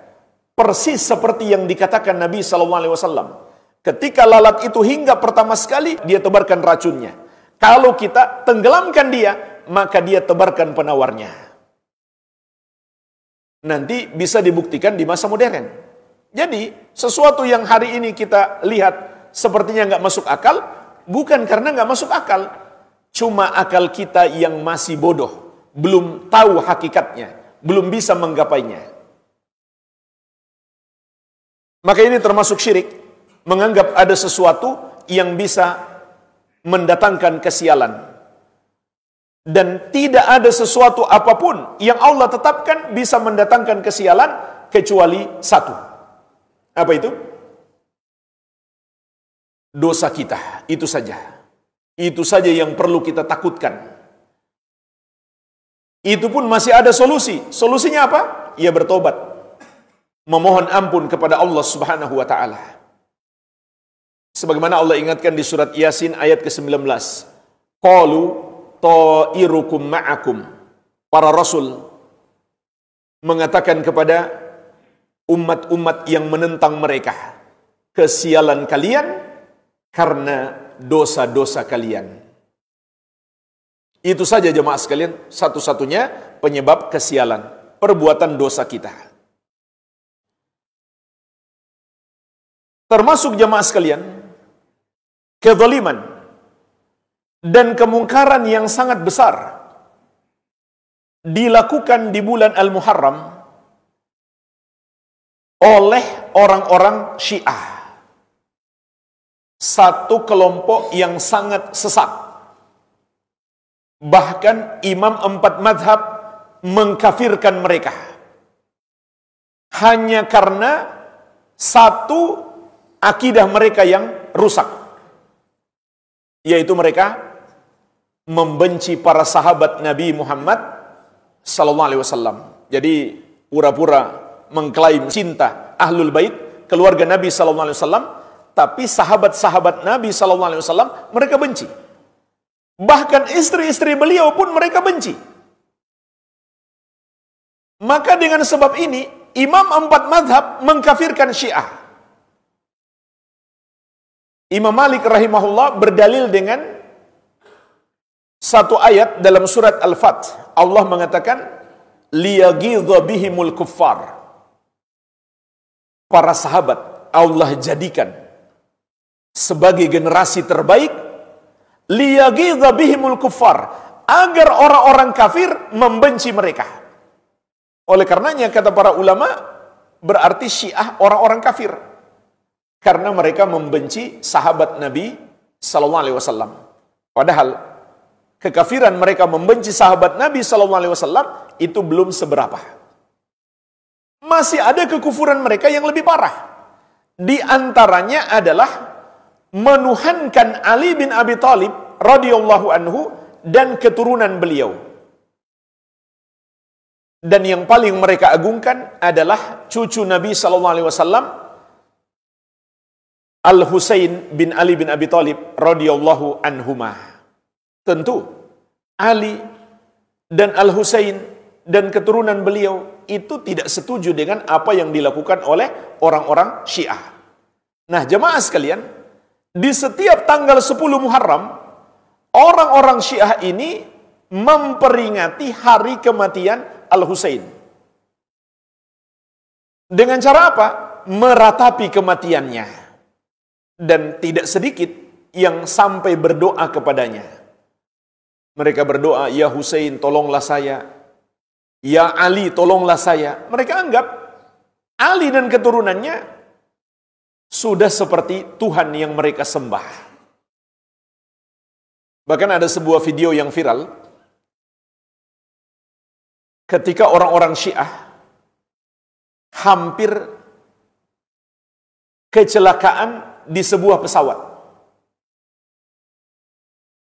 persis seperti yang dikatakan Nabi SAW. Ketika lalat itu hinggap pertama sekali, dia tebarkan racunnya. Kalau kita tenggelamkan dia, maka dia tebarkan penawarnya. Nanti bisa dibuktikan di masa modern. Jadi, sesuatu yang hari ini kita lihat sepertinya nggak masuk akal, bukan karena nggak masuk akal. Cuma akal kita yang masih bodoh. Belum tahu hakikatnya, belum bisa menggapainya. Maka ini termasuk syirik, menganggap ada sesuatu yang bisa mendatangkan kesialan. Dan tidak ada sesuatu apapun yang Allah tetapkan bisa mendatangkan kesialan kecuali satu. Apa itu? Dosa kita, itu saja. Itu saja yang perlu kita takutkan. Itu pun masih ada solusi. Solusinya apa? Ya bertobat. Memohon ampun kepada Allah Subhanahu wa taala. Sebagaimana Allah ingatkan di surat Yasin ayat ke-19. Qalu ta'irukum ma'akum. Para rasul mengatakan kepada umat-umat yang menentang mereka, kesialan kalian karena dosa-dosa kalian. Itu saja jemaah sekalian, satu-satunya penyebab kesialan, perbuatan dosa kita. Termasuk jemaah sekalian, kezaliman dan kemungkaran yang sangat besar dilakukan di bulan Al-Muharram oleh orang-orang Syiah. Satu kelompok yang sangat sesat. Bahkan imam 4 mazhab mengkafirkan mereka. Hanya karena satu akidah mereka yang rusak. Yaitu mereka membenci para sahabat Nabi Muhammad SAW. Jadi pura-pura mengklaim cinta Ahlul Bait, keluarga Nabi SAW, tapi sahabat-sahabat Nabi SAW mereka benci. Bahkan istri-istri beliau pun mereka benci. Maka dengan sebab ini, Imam 4 mazhab mengkafirkan Syiah. Imam Malik rahimahullah berdalil dengan satu ayat dalam surat Al-Fath. Allah mengatakan, liyagidha bihimul kuffar. Para sahabat Allah jadikan sebagai generasi terbaik, liyagidha bihimul kuffar, agar orang-orang kafir membenci mereka. Oleh karenanya kata para ulama, berarti Syiah orang-orang kafir karena mereka membenci sahabat Nabi sallallahu alaihi wasallam. Padahal kekafiran mereka membenci sahabat Nabi sallallahu alaihi wasallam itu belum seberapa. Masih ada kekufuran mereka yang lebih parah. Di antaranya adalah menuhankan Ali bin Abi Thalib radhiyallahu anhu dan keturunan beliau. Dan yang paling mereka agungkan adalah cucu Nabi sallallahu alaihi wasallam, Al-Husain bin Ali bin Abi Thalib radhiyallahu anhuma. Tentu Ali dan Al-Husain dan keturunan beliau itu tidak setuju dengan apa yang dilakukan oleh orang-orang Syiah. Nah, jemaah sekalian, di setiap tanggal 10 Muharram, orang-orang Syiah ini memperingati hari kematian Al-Husain. Dengan cara apa? Meratapi kematiannya. Dan tidak sedikit yang sampai berdoa kepadanya. Mereka berdoa, ya Husain tolonglah saya. Ya Ali tolonglah saya. Mereka anggap Ali dan keturunannya sudah seperti Tuhan yang mereka sembah. Bahkan ada sebuah video yang viral ketika orang-orang Syiah hampir kecelakaan di sebuah pesawat.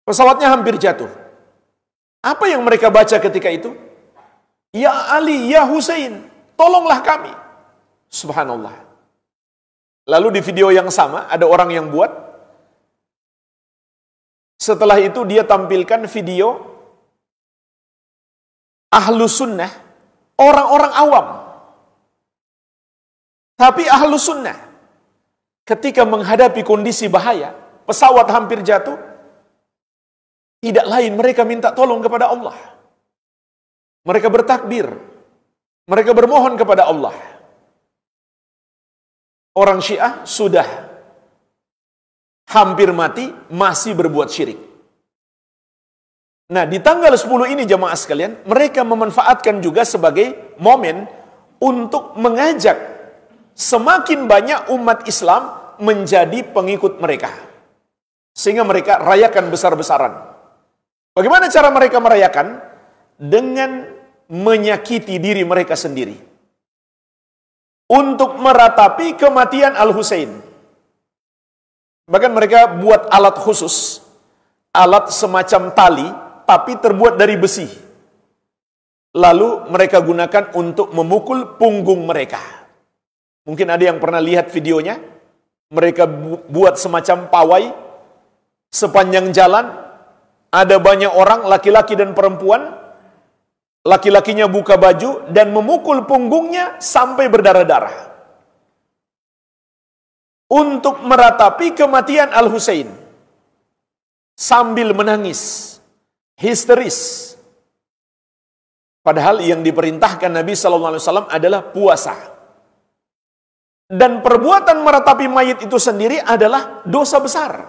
Pesawatnya hampir jatuh. Apa yang mereka baca ketika itu? Ya Ali, ya Husain, tolonglah kami. Subhanallah. Lalu di video yang sama, ada orang yang buat. Setelah itu dia tampilkan video ahlu sunnah, orang-orang awam. Tapi ahlu sunnah, ketika menghadapi kondisi bahaya, pesawat hampir jatuh, tidak lain mereka minta tolong kepada Allah. Mereka bertakbir, mereka bermohon kepada Allah. Orang Syiah sudah hampir mati, masih berbuat syirik. Nah, di tanggal 10 ini jemaah sekalian, mereka memanfaatkan juga sebagai momen untuk mengajak semakin banyak umat Islam menjadi pengikut mereka. Sehingga mereka rayakan besar-besaran. Bagaimana cara mereka merayakan? Dengan menyakiti diri mereka sendiri. Untuk meratapi kematian Al-Husain. Bahkan mereka buat alat khusus. Alat semacam tali, tapi terbuat dari besi. Lalu mereka gunakan untuk memukul punggung mereka. Mungkin ada yang pernah lihat videonya. Mereka buat semacam pawai sepanjang jalan. Ada banyak orang, laki-laki dan perempuan. Laki-lakinya buka baju dan memukul punggungnya sampai berdarah-darah. Untuk meratapi kematian Al-Husain. Sambil menangis. Histeris. Padahal yang diperintahkan Nabi SAW adalah puasa. Dan perbuatan meratapi mayit itu sendiri adalah dosa besar.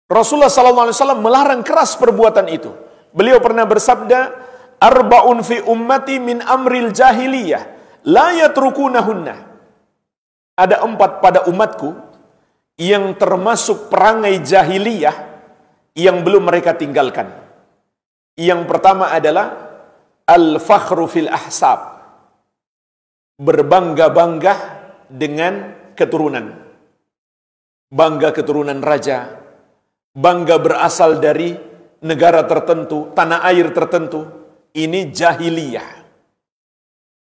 Rasulullah SAW melarang keras perbuatan itu. Beliau pernah bersabda, arba'un fi ummati min amril jahiliyah, la yatrukunahunna. Ada 4 pada umatku yang termasuk perangai jahiliyah yang belum mereka tinggalkan. Yang pertama adalah al-fakhru fil ahsab. Berbangga-bangga dengan keturunan. Bangga keturunan raja, bangga berasal dari negara tertentu, tanah air tertentu. Ini jahiliyah.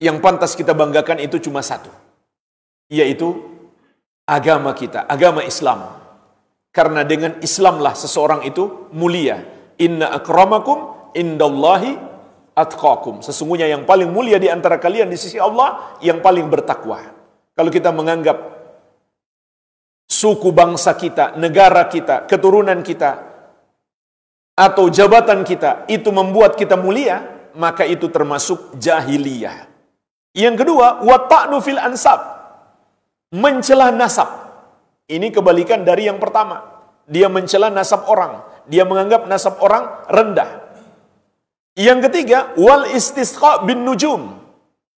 Yang pantas kita banggakan itu cuma satu. yaitu agama kita, agama Islam. Karena dengan Islamlah seseorang itu mulia. Inna akramakum indallahi atqakum. Sesungguhnya yang paling mulia di antara kalian di sisi Allah yang paling bertakwa. Kalau kita menganggap suku bangsa kita, negara kita, keturunan kita, atau jabatan kita itu membuat kita mulia, maka itu termasuk jahiliyah. Yang kedua, wata'nu fil ansab, mencela nasab. Ini kebalikan dari yang pertama. Dia mencela nasab orang, dia menganggap nasab orang rendah. Yang ketiga, wal istisqa bin nujum,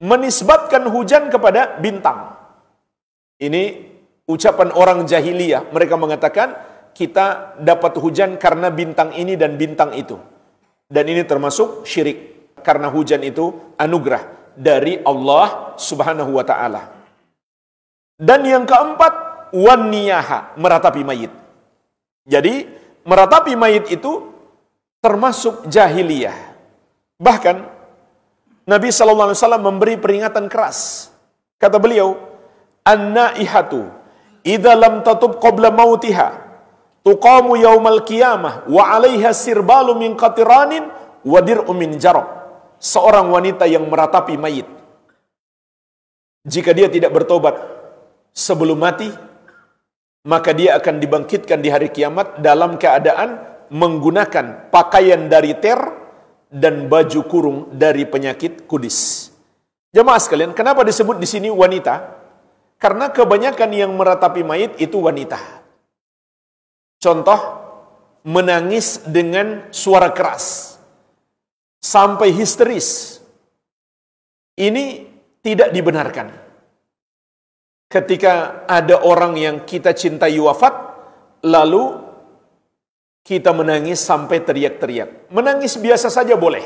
menisbatkan hujan kepada bintang. Ini ucapan orang jahiliyah. Mereka mengatakan kita dapat hujan karena bintang ini dan bintang itu. Dan ini termasuk syirik. Karena hujan itu anugerah dari Allah Subhanahu wa ta'ala. Dan yang keempat, wan niyaha, meratapi mayit. Jadi, meratapi mayit itu termasuk jahiliyah. Bahkan, Nabi SAW memberi peringatan keras. Kata beliau, an-naihatu idza lam tatub qabla mautiha tuqamu yaumal qiyamah wa 'alaiha sirbalu min qatiranin wa dir'u min jarab. Seorang wanita yang meratapi mayit, jika dia tidak bertobat sebelum mati, maka dia akan dibangkitkan di hari kiamat dalam keadaan menggunakan pakaian dari ter dan baju kurung dari penyakit kudis. Jemaah sekalian, kenapa disebut di sini wanita? Karena kebanyakan yang meratapi mayit itu wanita. Contoh, menangis dengan suara keras sampai histeris. Ini tidak dibenarkan. Ketika ada orang yang kita cintai wafat, lalu kita menangis sampai teriak-teriak. Menangis biasa saja boleh.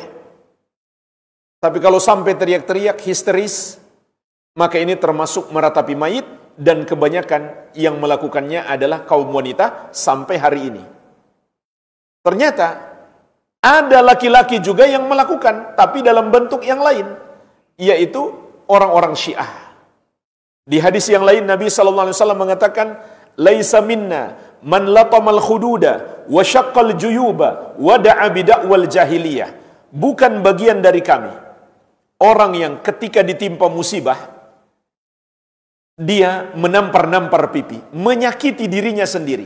Tapi kalau sampai teriak-teriak, histeris, maka ini termasuk meratapi mayit, dan kebanyakan yang melakukannya adalah kaum wanita sampai hari ini. Ternyata ada laki-laki juga yang melakukan, tapi dalam bentuk yang lain, yaitu orang-orang Syiah. Di hadis yang lain Nabi SAW mengatakan, laisa minna man latamal khududa wa syaqqal juyuba wa da'a bida'wal jahiliyah. Bukan bagian dari kami orang yang ketika ditimpa musibah dia menampar-nampar pipi, menyakiti dirinya sendiri,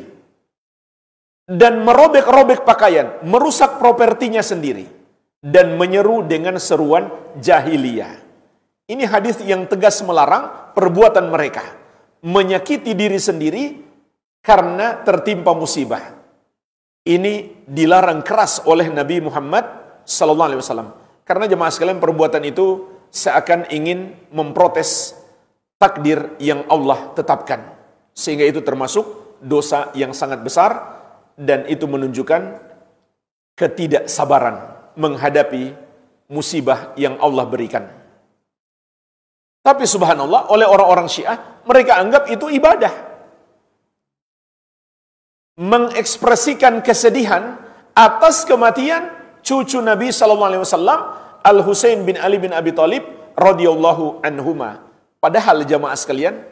dan merobek-robek pakaian, merusak propertinya sendiri, dan menyeru dengan seruan jahiliyah. Ini hadis yang tegas melarang perbuatan mereka, menyakiti diri sendiri karena tertimpa musibah. Ini dilarang keras oleh Nabi Muhammad SAW. Karena jemaah sekalian, perbuatan itu seakan ingin memprotes takdir yang Allah tetapkan. Sehingga itu termasuk dosa yang sangat besar, dan itu menunjukkan ketidaksabaran menghadapi musibah yang Allah berikan. Tapi subhanallah, oleh orang-orang Syiah, mereka anggap itu ibadah. Mengekspresikan kesedihan atas kematian cucu Nabi SAW, Al-Husain bin Ali bin Abi Thalib radhiyallahu anhuma. Padahal jamaah sekalian,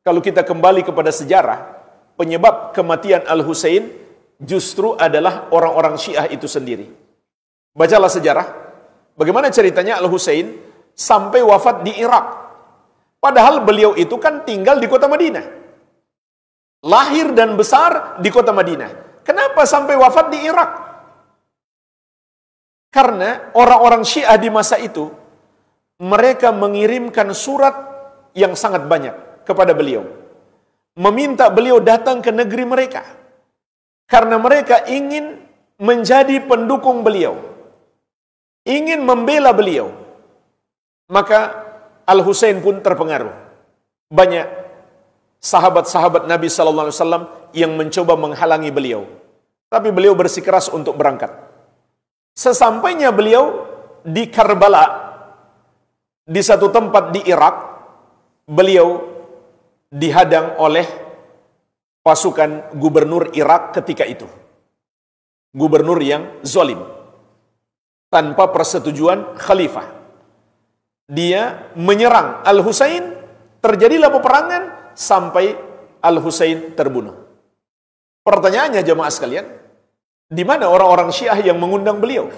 kalau kita kembali kepada sejarah, penyebab kematian Al-Husain justru adalah orang-orang Syiah itu sendiri. Bacalah sejarah, bagaimana ceritanya Al-Husain sampai wafat di Irak. Padahal beliau itu kan tinggal di kota Madinah. Lahir dan besar di kota Madinah. Kenapa sampai wafat di Irak? Karena orang-orang Syiah di masa itu, mereka mengirimkan surat yang sangat banyak kepada beliau, meminta beliau datang ke negeri mereka, karena mereka ingin menjadi pendukung beliau, ingin membela beliau. Maka Al-Husain pun terpengaruh. Banyak sahabat-sahabat Nabi SAW yang mencoba menghalangi beliau, tapi beliau bersikeras untuk berangkat. Sesampainya beliau di Karbala, di satu tempat di Irak, beliau dihadang oleh pasukan gubernur Irak ketika itu. Gubernur yang zalim, tanpa persetujuan khalifah. Dia menyerang Al-Husain Terjadilah peperangan sampai Al-Husain terbunuh. Pertanyaannya jemaah sekalian, di mana orang-orang Syiah yang mengundang beliau?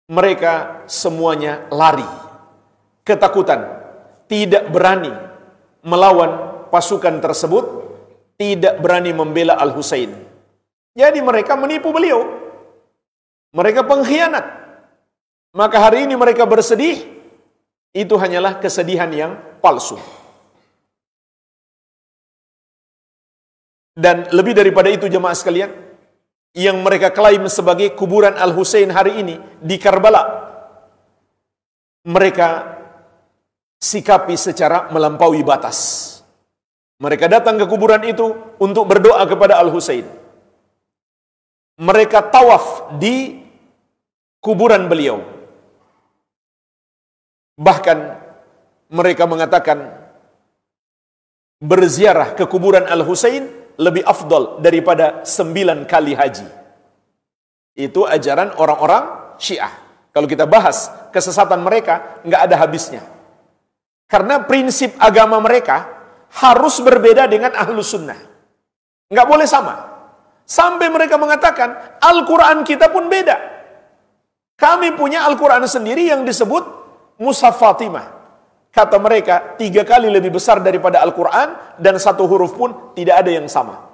Mereka semuanya lari, ketakutan, tidak berani melawan pasukan tersebut, tidak berani membela Al-Husain. Jadi mereka menipu beliau. Mereka pengkhianat. Maka hari ini mereka bersedih, itu hanyalah kesedihan yang palsu. Dan lebih daripada itu jemaah sekalian, yang mereka klaim sebagai kuburan Al-Husain hari ini di Karbala, mereka sikapi secara melampaui batas. Mereka datang ke kuburan itu untuk berdoa kepada Al-Husain. Mereka tawaf di kuburan beliau. Bahkan mereka mengatakan berziarah ke kuburan Al-Husain lebih afdal daripada 9 kali haji. Itu ajaran orang-orang Syiah. Kalau kita bahas kesesatan mereka, nggak ada habisnya. Karena prinsip agama mereka harus berbeda dengan Ahlus Sunnah. Nggak boleh sama. Sampai mereka mengatakan, Al-Quran kita pun beda. Kami punya Al-Quran sendiri yang disebut Mushaf Fatimah. Kata mereka, 3 kali lebih besar daripada Al-Quran, dan 1 huruf pun tidak ada yang sama.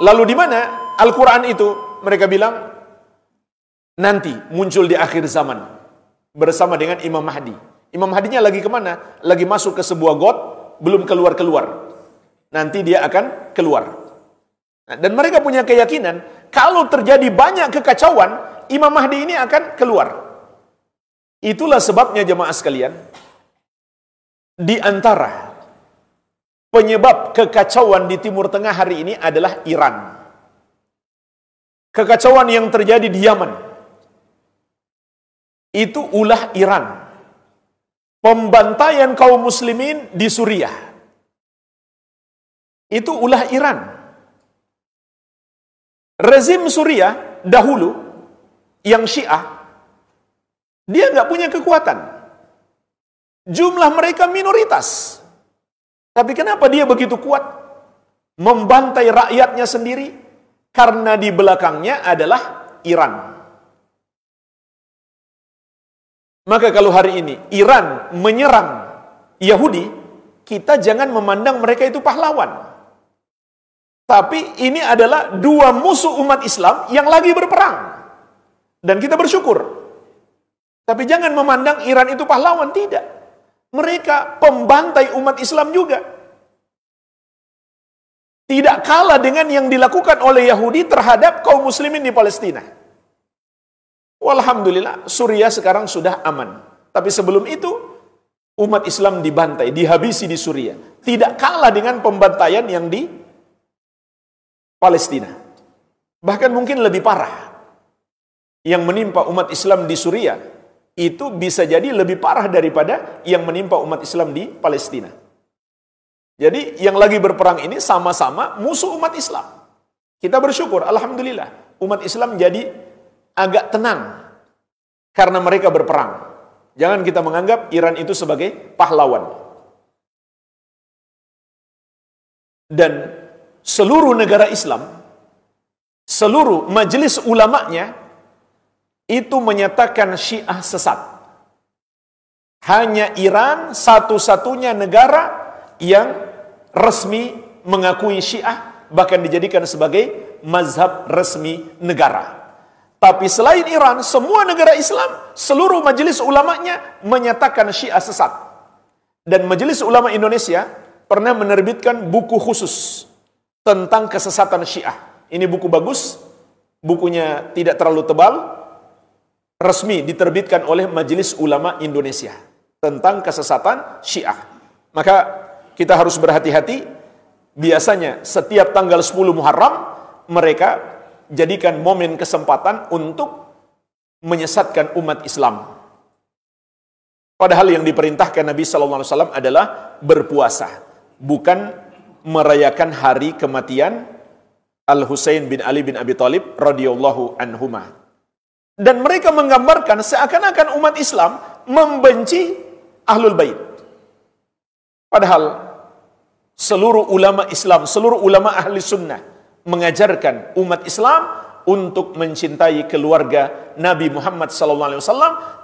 Lalu di mana Al-Quran itu? Mereka bilang, nanti muncul di akhir zaman, bersama dengan Imam Mahdi. Imam Mahdinya lagi kemana? Lagi masuk ke sebuah got, belum keluar-keluar. Nanti dia akan keluar. Nah, dan mereka punya keyakinan, kalau terjadi banyak kekacauan, Imam Mahdi ini akan keluar. Itulah sebabnya jemaah sekalian, di antara penyebab kekacauan di Timur Tengah hari ini adalah Iran. Kekacauan yang terjadi di Yaman, itu ulah Iran. Pembantaian kaum muslimin di Suriah, itu ulah Iran. Rezim Suriah dahulu, yang Syiah, dia nggak punya kekuatan. Jumlah mereka minoritas. Tapi kenapa dia begitu kuat? Membantai rakyatnya sendiri. Karena di belakangnya adalah Iran. Maka kalau hari ini Iran menyerang Yahudi, kita jangan memandang mereka itu pahlawan. Tapi ini adalah 2 musuh umat Islam yang lagi berperang. Dan kita bersyukur. Tapi jangan memandang Iran itu pahlawan, tidak. Mereka pembantai umat Islam juga. Tidak kalah dengan yang dilakukan oleh Yahudi terhadap kaum muslimin di Palestina. Walhamdulillah, Suriah sekarang sudah aman. Tapi sebelum itu, umat Islam dibantai, dihabisi di Suriah. Tidak kalah dengan pembantaian yang di Palestina. Bahkan mungkin lebih parah. Yang menimpa umat Islam di Suriah, itu bisa jadi lebih parah daripada yang menimpa umat Islam di Palestina. Jadi yang lagi berperang ini sama-sama musuh umat Islam. Kita bersyukur, alhamdulillah, umat Islam jadi agak tenang karena mereka berperang. Jangan kita menganggap Iran itu sebagai pahlawan. Dan seluruh negara Islam, seluruh majelis ulamanya, itu menyatakan Syiah sesat. Hanya Iran satu-satunya negara yang resmi mengakui Syiah, bahkan dijadikan sebagai mazhab resmi negara. Tapi selain Iran, semua negara Islam, seluruh majelis ulamanya menyatakan Syiah sesat. Dan Majelis Ulama Indonesia pernah menerbitkan buku khusus tentang kesesatan Syiah. Ini buku bagus, bukunya tidak terlalu tebal, resmi diterbitkan oleh Majelis Ulama Indonesia tentang kesesatan Syiah. Maka kita harus berhati-hati. Biasanya setiap tanggal 10 Muharram mereka jadikan momen kesempatan untuk menyesatkan umat Islam. Padahal yang diperintahkan Nabi SAW adalah berpuasa, bukan merayakan hari kematian Al-Husain bin Ali bin Abi Thalib radhiyallahu anhuma. Dan mereka menggambarkan seakan-akan umat Islam membenci Ahlul Bait. Padahal seluruh ulama Islam, seluruh ulama ahli sunnah mengajarkan umat Islam untuk mencintai keluarga Nabi Muhammad SAW,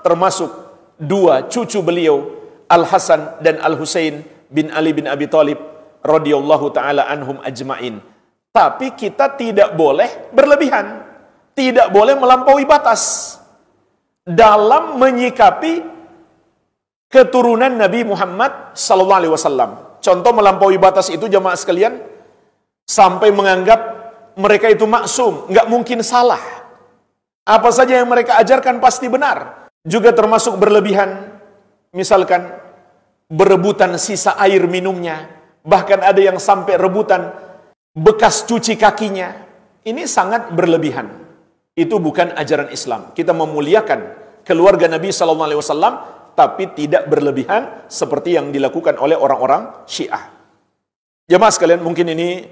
termasuk dua cucu beliau, Al-Hasan dan Al-Husain bin Ali bin Abi Thalib radhiyallahu taala anhum ajmain. Tapi kita tidak boleh berlebihan, tidak boleh melampaui batas dalam menyikapi keturunan Nabi Muhammad SAW. Contoh melampaui batas itu jamaah sekalian, sampai menganggap mereka itu maksum, nggak mungkin salah. Apa saja yang mereka ajarkan pasti benar. Juga termasuk berlebihan, misalkan berebutan sisa air minumnya, bahkan ada yang sampai rebutan bekas cuci kakinya. Ini sangat berlebihan. Itu bukan ajaran Islam. Kita memuliakan keluarga Nabi SAW, tapi tidak berlebihan seperti yang dilakukan oleh orang-orang Syiah. Jamaah sekalian, mungkin ini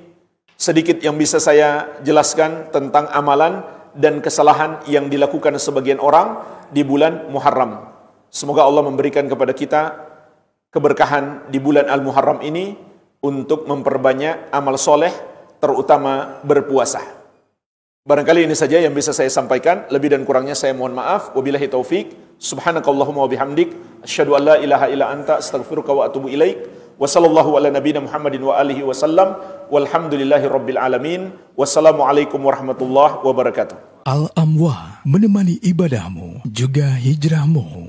sedikit yang bisa saya jelaskan tentang amalan dan kesalahan yang dilakukan sebagian orang di bulan Muharram. Semoga Allah memberikan kepada kita keberkahan di bulan Al-Muharram ini untuk memperbanyak amal soleh, terutama berpuasa. Barangkali ini saja yang bisa saya sampaikan. Lebih dan kurangnya saya mohon maaf. Wabillahi taufik. Subhanakallahumma wabihamdik. Asyhadu an la ilaha illa anta astaghfiruka wa atubu ilaik. Wa sallallahu ala nabiyina Muhammadin wa alihi wa sallam. Walhamdulillahi rabbil alamin. Wassalamualaikum warahmatullahi wabarakatuh. Al-Amwa menemani ibadahmu juga hijrahmu.